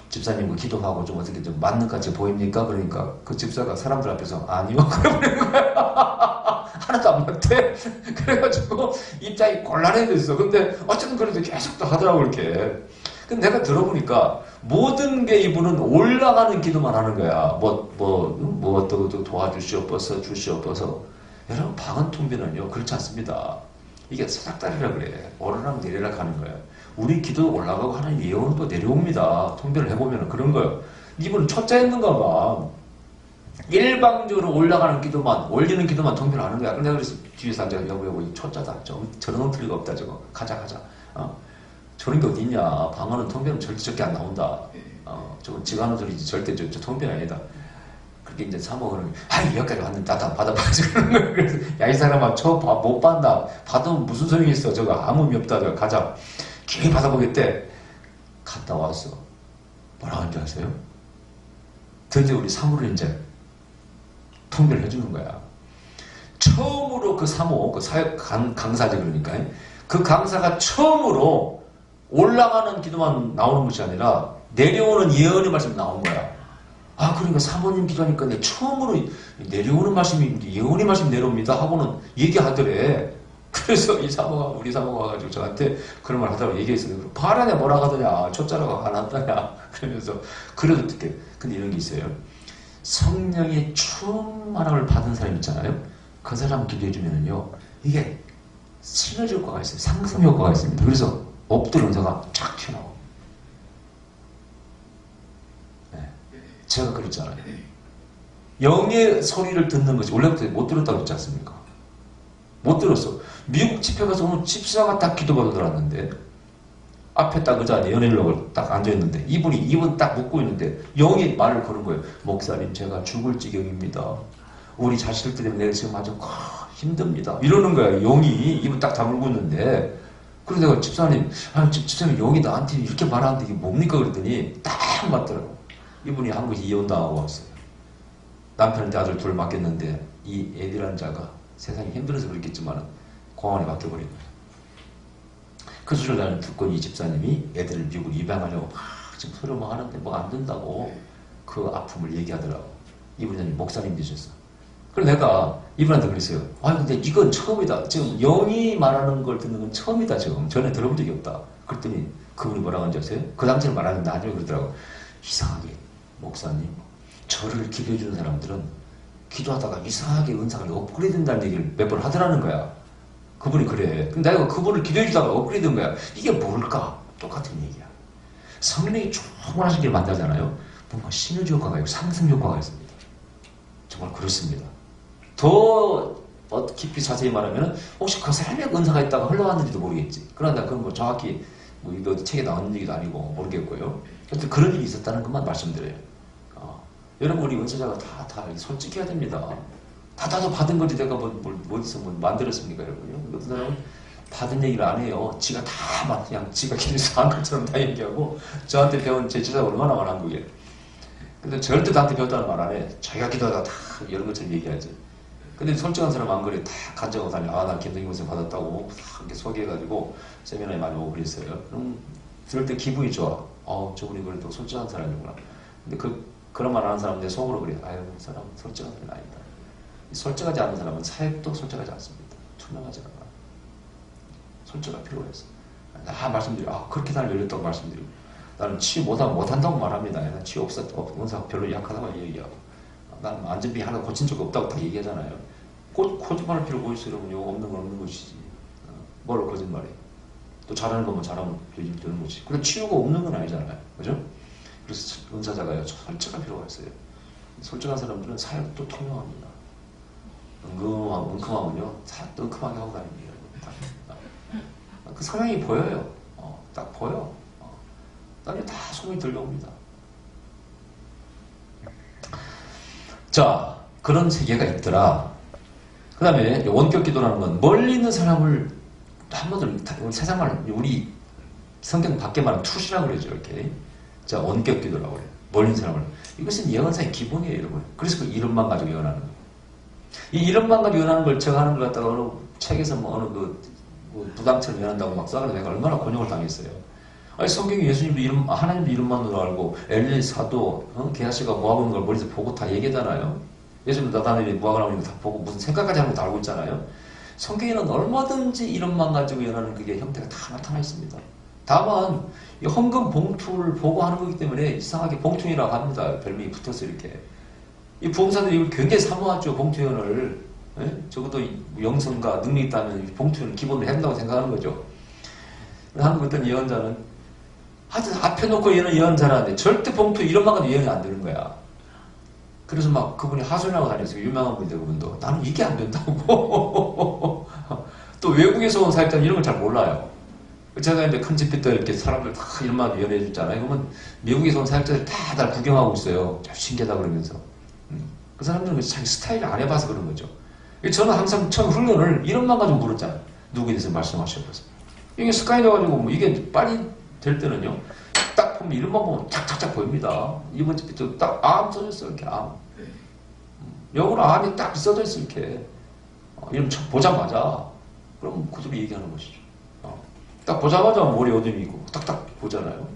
기도하고 좀 어떻게 좀 맞는 것 같이 보입니까? 그러니까 그 집사가 사람들 앞에서 아니요. 그러는 거야. 하나도 안 맞대. 그래가지고 입장이 곤란해졌어. 근데 어쨌든 그래도 계속 또 하더라고 이렇게. 근데 내가 들어보니까 모든 게 이분은 올라가는 기도만 하는 거야. 또 도와주시옵소서 주시옵소서. 여러분 방언 통변은요 그렇지 않습니다. 이게 사닥다리라 그래. 오르락 내리락 하는 거야. 우리 기도 올라가고 하나님 예언은 또 내려옵니다. 통변을 해보면 그런 거예요. 이분은 초짜였는가 봐. 일방적으로 올라가는 기도만, 올리는 기도만 통변을 하는 거야. 근데 그래서 뒤에서 앉아, 여보, 이 초짜다. 저런 놈 틀리가 없다, 저거. 가자. 저런 게 어딨냐. 방언은 통변은 절대 저렇게 안 나온다. 저건 지가하는 소리지. 절대 저 통변이 아니다. 그렇게 이제 사모는, 여기까지 왔는데 나도 받아봐야지. 그러는 거야. 그래서, 야, 이 사람아, 못 받는다. 받으면 무슨 소용이 있어. 저거 아무 의미 없다. 저거 가자. 기회 받아보겠대. 갔다 왔어. 뭐라고 하는지 아세요? 드디어 우리 사모를 이제 통변을 해주는 거야. 처음으로 그 사모, 그 사역 강사지 그러니까. 그 강사가 처음으로 올라가는 기도만 나오는 것이 아니라 내려오는 예언의 말씀이 나온 거야. 그러니까 사모님 기도하니까 처음으로 내려오는 말씀이 예언의 말씀이 내려옵니다 하고는 얘기하더래. 그래서 우리 사모가 와가지고 저한테 그런 말 하다가 얘기했어요. 바라냐 뭐라 하더냐, 초짜라고 안 한다냐. 그러면서 그래도 어떻게. 근데 이런 게 있어요. 성령의 충만함을 받은 사람 있잖아요. 그 사람 기도해주면은요, 이게 시너지 효과가 있어요. 상승 효과가 있습니다. 그래서 엎드려 은사가 쫙 튀어나와요. 네. 제가 그랬잖아요. 영의 소리를 듣는 것이 원래부터 못 들었다고 했지 않습니까? 못 들었어. 미국 집회 가서 오늘 집사가 딱 기도받아 들었는데 앞에 딱 의자 예언일록을 딱 앉아있는데 이분 딱 묻고 있는데 영이 말을 거는 거예요. 목사님 제가 죽을 지경입니다. 우리 자식들 때문에 내가 지금 아주 힘듭니다. 이러는 거야. 영이 이분 딱 다물고 있는데 그래서 내가 집사님, 집사님 여기 나한테 이렇게 말하는데 이게 뭡니까? 그랬더니 딱 맞더라고. 이분이 한국에 이혼당하고 왔어요. 남편한테 아들 둘 맡겼는데 이 애비라는 자가 세상이 힘들어서 그랬겠지만 공항에 맡겨버린 거예요. 그 소리를 나는 듣고 이 집사님이 애들을 미국으로 입양하려고 막 지금 소리 막 하는데 뭐 안 된다고 그 아픔을 얘기하더라고. 이분이 목사님 되셨어. 그래서 내가 이분한테 그랬어요. 근데 이건 처음이다. 지금 영이 말하는 걸 듣는 건 처음이다. 지금 전에 들어본 적이 없다. 그랬더니 그분이 뭐라고 하는지 아세요? 그 당시에 말하는데 나중에 그러더라고. 이상하게 목사님, 저를 기도해주는 사람들은 기도하다가 이상하게 은사가 업그레이드 된다는 얘기를 몇 번 하더라는 거야. 그분이 그래. 근데 내가 그분을 기도해주다가 업그레이드 된 거야. 이게 뭘까? 똑같은 얘기야. 성령이 충만하신 길 만나잖아요. 뭔가 시너지 효과가 있고 상승 효과가 있습니다. 정말 그렇습니다. 더 깊이 자세히 말하면 혹시 그 사람의 은사가 있다가 흘러왔는지도 모르겠지. 그러나 그건 뭐 정확히 뭐 이거 책에 나오는 얘기도 아니고 모르겠고요. 하여튼 그런 일이 있었다는 것만 말씀드려요. 여러분 우리 은사자가 다 솔직해야 됩니다. 다도 받은 거지 내가 어디서 만들었습니까 여러분요? 어떤 사람은 받은 얘기를 안 해요. 지가 다 그냥 지가 기도해서 한 것처럼 다 얘기하고 저한테 배운 제 제자가 얼마나 많은 거예요. 근데 절대 나한테 배웠다는 말 안 해. 자기가 기도하다 다 이런 것처럼 얘기하지. 근데 솔직한 사람 안 그래. 다 간증하고 다녀. 나 김동희 목사님 받았다고 다 이렇게 소개해가지고 세미나에 많이 오고 그랬어요. 그럼 들을 때 기분이 좋아. 저분이 그래도 솔직한 사람이구나. 근데 그런 말 하는 사람은 내 속으로 그래. 이 사람 솔직한 사람이 아니다. 솔직하지 않은 사람은 사역도 솔직하지 않습니다. 투명하지 않아. 솔직할 필요가 있어. 나 말씀드려. 그렇게 날 열렸다고 말씀드리고. 나는 치유 못한다고 말합니다. 난 치유 원사 별로 약하다고 얘기하고. 나는 안전비 하나 고친 적 없다고 다 얘기하잖아요. 거짓말할 필요 뭐 있어, 여러분요. 없는 건 없는 것이지. 뭘 거짓말해. 또 잘하는 거면 잘하면 되는 거지. 근데 치유가 없는 건 아니잖아요. 그죠? 그래서 은사자가요, 솔직할 필요가 있어요. 솔직한 사람들은 사역도 통용합니다. 은큼하면요, 사역도 은큼하게 하고 다닙니다. 그 성향이 보여요. 딱 보여. 나중에 다 소문이 들려옵니다. 자, 그런 세계가 있더라. 그 다음에 원격 기도라는 건 멀리 있는 사람을 한번더 세상말 우리 성경 밖에 말하면 투시라고 그러죠. 이렇게. 자, 원격 기도라고 그래요. 멀리 있는 사람을. 이것은 예언사의 기본이에요, 여러분. 그래서 그 이름만 가지고 예언하는 거예요. 이 이름만 가지고 예언하는 걸 제가 하는 걸 갖다가 어느 책에서 부당처럼 예언한다고 막 써가지고 내가 얼마나 곤욕을 당했어요. 아니, 성경이 예수님도 이름, 하나님도 이름만으로 알고, 엘리 사도, 게하시가 뭐하고 있는 걸 머리에서 보고 다 얘기하잖아요. 예수님도 나타나니 뭐하고 나오는 거 다 보고 무슨 생각까지 하는 거 다 알고 있잖아요. 성경에는 얼마든지 이름만 가지고 예언하는 그게 형태가 다 나타나 있습니다. 다만, 이 헌금 봉투를 보고 하는 거기 때문에 이상하게 봉투이라고 합니다. 별명이 붙어서 이렇게. 이 부흥사들이 이걸 굉장히 사모하죠, 봉투연을. 적어도 영성과 능력이 있다면 봉투연을 기본으로 해야 된다고 생각하는 거죠. 한국 어떤 예언자는 하여튼 앞에 놓고 예언자라는데 절대 봉투 이런만 가도 예언이 안 되는 거야. 그래서 막 그분이 하소연하고 다녔어요. 유명한 분인데 그분도. 나는 이게 안 된다고. 또 외국에서 온 사역자는 이런 걸 잘 몰라요. 제가 이제 큰 집회 때 이렇게 사람들 다 이런만 예언해 줬잖아요. 그러면 미국에서 온 사역자들 다 날 구경하고 있어요. 신기하다 그러면서. 그 사람들은 자기 스타일을 안 해봐서 그런 거죠. 저는 항상 처음 훈련을 이런만 가지고 물었잖아요. 누구에 대해서 말씀하셔서. 이게 습관이 돼가지고 이게 빨리 될 때는요. 딱 보면 이름만 보면 착착착 보입니다. 이번 집도 딱 암 써졌어 이렇게 암. 영어로 암이 딱 써져 있어 이렇게. 이름 보자마자 그럼 그대로 얘기하는 것이죠. 딱 보자마자 머리 어둠이 있고 딱딱 보잖아요.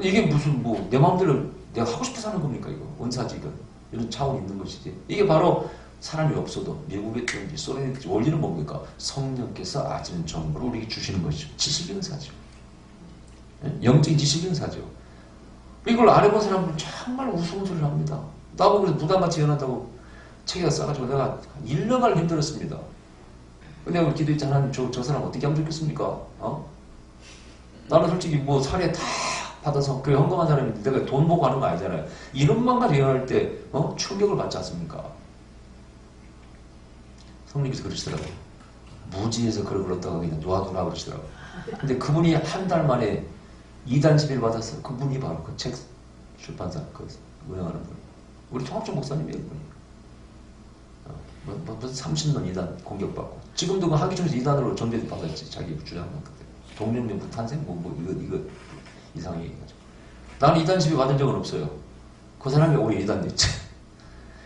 이게 무슨 내 마음대로 내가 하고 싶어서 하는 겁니까 이거 원사지 이건 이런 차원이 있는 것이지. 이게 바로 사람이 없어도 미국에 있든지 소련에 있든지 원리는 뭡니까? 성령께서 아시는 정보를 우리에게 주시는 것이죠. 지식인사죠. 영적인 지식인사죠. 이걸 안 해본 사람은 정말 우스운 소리를 합니다. 나보고 그래서 부담같이 연한다고 책에다 써가지고 내가 1년간 힘들었습니다. 근데 내가 기도했지 하나님 저 사람 어떻게 하면 좋겠습니까? 나는 솔직히 사례 다 받아서 교회 헌금한 사람인데 내가 돈 보고 하는 거 아니잖아요. 이름만 가지고 연할 때 충격을 받지 않습니까? 성령께서 그러시더라고요. 무지에서 그걸 그렇다고 그냥 놓아두라 그러시더라고요. 근데 그분이 한 달 만에 2단 지배를 받았어요. 그분이 바로 그 책 출판사 운영하는 분. 우리 통합종 목사님이에요. 그분이. 무슨 30년 2단 공격받고 지금도 그 하기중에서 2단으로 전배도 받았지. 자기 주장만 그때. 동명정부 탄생? 이거 이상하게 얘기하죠. 나는 이단 시비 받은 적은 없어요. 그 사람이 오히려 이단됐지.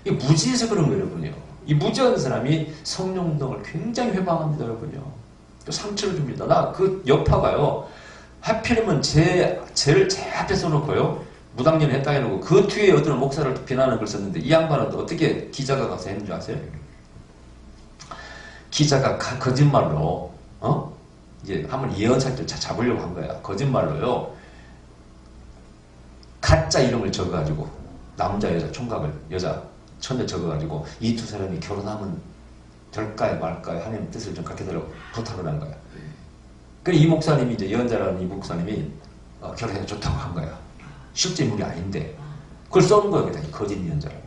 이 무지해서 그런 거예요, 여러분요. 이 무지한 사람이 성령동을 굉장히 회방합니다, 여러분요. 또 상처를 줍니다. 나 그 여파가요, 하필이면 죄를 제 앞에 써놓고요, 무당년 했다 해놓고 그 뒤에 어떤 목사를 비난하는 걸 썼는데 이 양반은 어떻게 기자가 가서 했는지 아세요? 기자가 거짓말로 이제 한번 예언사를 잡으려고 한 거야. 거짓말로요, 가짜 이름을 적어가지고 남자 여자 총각을 여자 처녀 적어가지고 이 두 사람이 결혼하면 될까요 말까요 하나님 뜻을 좀 그렇게 달라고 부탁을 한 거야. 그래 이 목사님이 이제 예언자라는 이 목사님이 결혼해도 좋다고 한 거야. 실제 인물이 아닌데 그걸 써놓은 거야. 이 거짓 예언자라고.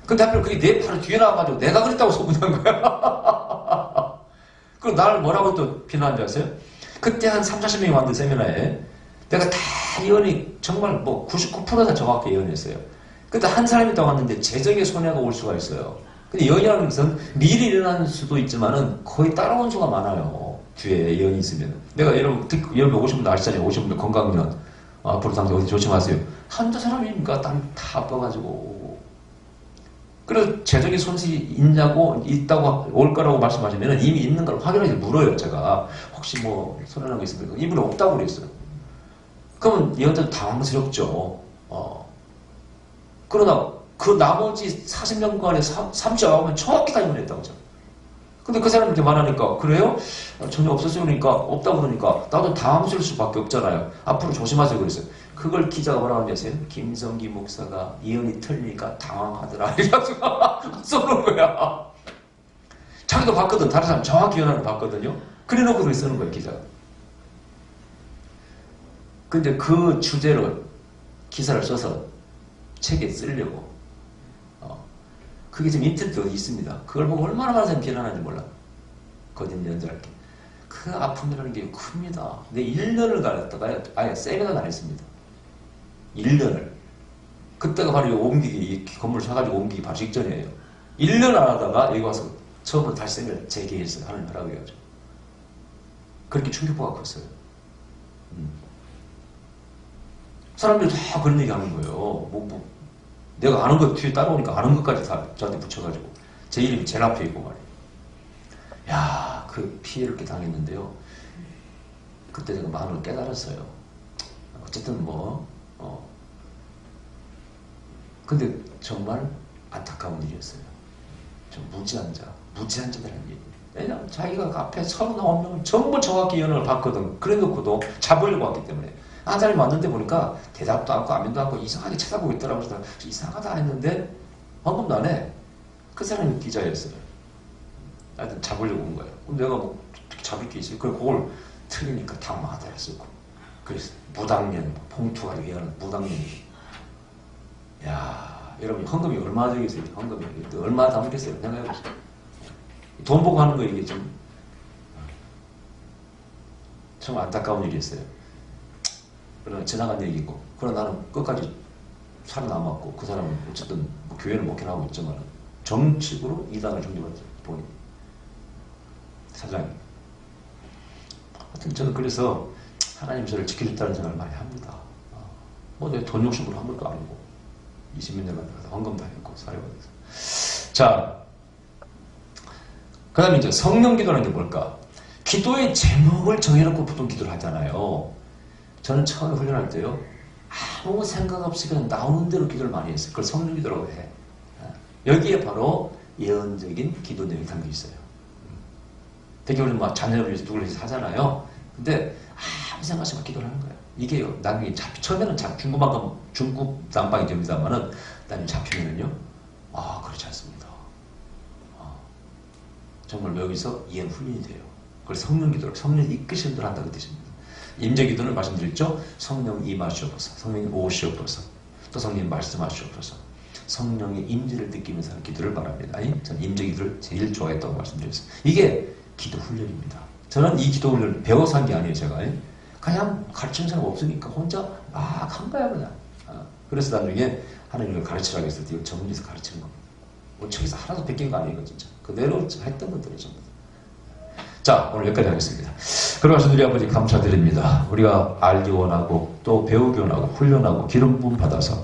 근데 하필 그게 내 바로 뒤에 나와가지고 내가 그랬다고 소문한 거야. 그리고 나를 뭐라고 또 비난한 줄 아세요? 그때 한 30-40명이 왔는데 세미나에 내가 다 예언이 정말 뭐 99%다 정확히 예언했어요. 근데 한 사람이 더 왔는데 재정의 손해가 올 수가 있어요. 근데 예언이라는 것은 미리 일어날 수도 있지만은 거의 따라온 수가 많아요. 뒤에 예언이 있으면. 내가 여러분 오신 분들 아시잖아요. 오신 분들 건강년. 앞으로 당장 어디 조심하세요. 한두 사람이니까 다 아파가지고. 그래서 재정의 손실이 있다고 올 거라고 말씀하시면 이미 있는 걸 확인하지 물어요. 제가. 혹시 뭐 손해난 거 있습니까? 이분이 없다고 그랬어요. 그러면 예언자도 당황스럽죠. 그러나 그 나머지 40년간의 39명 정확히 다 예언했다고 하죠. 근데 그 사람이 이렇게 말하니까 그래요? 전혀 없었어요. 그러니까 없다고 그러니까 나도 당황스러울 수밖에 없잖아요. 앞으로 조심하세요 그랬어요. 그걸 기자가 뭐라고 하냐세요? 김성기 목사가 예언이 틀리니까 당황하더라. 이래가지고 써놓은 거야. 자기도 봤거든. 다른 사람 정확히 예언하는 거 봤거든요. 그래놓고 그렇게 쓰는 거예요 기자가. 근데 그 주제로 기사를 써서 책에 쓰려고. 그게 지금 인터넷에 어디 있습니다. 그걸 보고 얼마나 많은 사람이 비난하는지 몰라. 거짓 연주할게. 그 아픔이라는 게 큽니다. 근데 1년을 가렸다가 아예 세미나 다녔습니다. 1년을. 그때가 바로 이 건물 사가지고 옮기기 바로 직전이에요. 1년 안 하다가 여기 와서 처음으로 다시 세미나 재개했어요. 하나님 하라고 해가지고. 그렇게 충격파가 컸어요. 사람들이 다 그런 얘기 하는 거예요. 내가 아는 것 뒤에 따라오니까 아는 것까지 다 저한테 붙여가지고 제 이름이 제일 앞에 있고 말이에요. 야, 그 피해를 이렇게 당했는데요. 그때 제가 마음을 깨달았어요. 어쨌든 근데 정말 안타까운 일이었어요. 좀 무지한 자들한 일. 왜냐면 자기가 앞에 39명을 전부 정확히 예언을 봤거든. 그래놓고도 잡으려고 왔기 때문에. 한 사람이 왔는데 보니까 대답도 않고 안면도 않고 이상하게 쳐다보고 있더라고요. 그래서 이상하다 했는데 방금도 안 해. 그 사람이 기자였어요. 하여튼 잡으려고 온 거예요. 그럼 내가 뭐 잡을 게 있어요. 그걸 틀리니까 당황하다 했었고. 그래서 무당년, 봉투가 얘기하는 무당년이. 야, 여러분 헌금이 얼마 되겠어요? 헌금이 얼마 담겠어요? 생각해보세요. 돈 보고 하는 거 이게 좀 정말 안타까운 일이었어요. 그러나 지나간 얘기고, 그러나 나는 끝까지 살아남았고, 그 사람은 어쨌든 뭐 교회는 목회하고 있지만 정식으로 이단을 정립했죠. 본인 사장이. 하여튼 저는 그래서 하나님 저를 지켜줬다는 생각을 많이 합니다. 내 돈 욕심으로 한 것도 아니고 20몇 년간 헌금도 했고 사례받아서. 자, 그 다음에 이제 성령 기도라는 게 뭘까? 기도의 제목을 정해놓고 보통 기도를 하잖아요. 저는 처음에 훈련할 때요, 아무 생각 없이 그냥 나오는 대로 기도를 많이 했어요. 그걸 성령 기도라고 해. 여기에 바로 예언적인 기도 내용이 담겨 있어요. 되게 우리는 막 자녀를 위해서 누구를 위해서 하잖아요. 근데 아무 생각 없이 막 기도를 하는 거예요. 이게 나중에 처음에는 중구난방이 됩니다만은 나중에 잡히면은요, 그렇지 않습니다. 정말 여기서 예언 훈련이 돼요. 그걸 성령 기도를 성령이 이끄시는 대로 한다고 뜻입니다. 임재 기도는 말씀드렸죠. 성령 임하시옵소서, 성령이 오시옵소서, 또 성령 말씀하시옵소서. 성령의 임재를 느끼면서 하는 기도를 바랍니다. 아니, 저는 임재 기도를 제일 좋아했다고 말씀드렸어요. 이게 기도 훈련입니다. 저는 이 기도 훈련을 배워서 한 게 아니에요. 제가 그냥 가르치는 사람 없으니까 혼자 막 한 거야 그냥. 그래서 나중에 하나님을 가르치라고 했을 때 이걸 전문에서 가르치는 겁니다. 저기서 하나도 베낀 거 아니에요. 진짜 그대로 했던 것들이 전부. 자, 오늘 여기까지 하겠습니다. 그러하신 우리 아버지 감사드립니다. 우리가 알기 원하고 또 배우기 원하고 훈련하고 기름 부음 받아서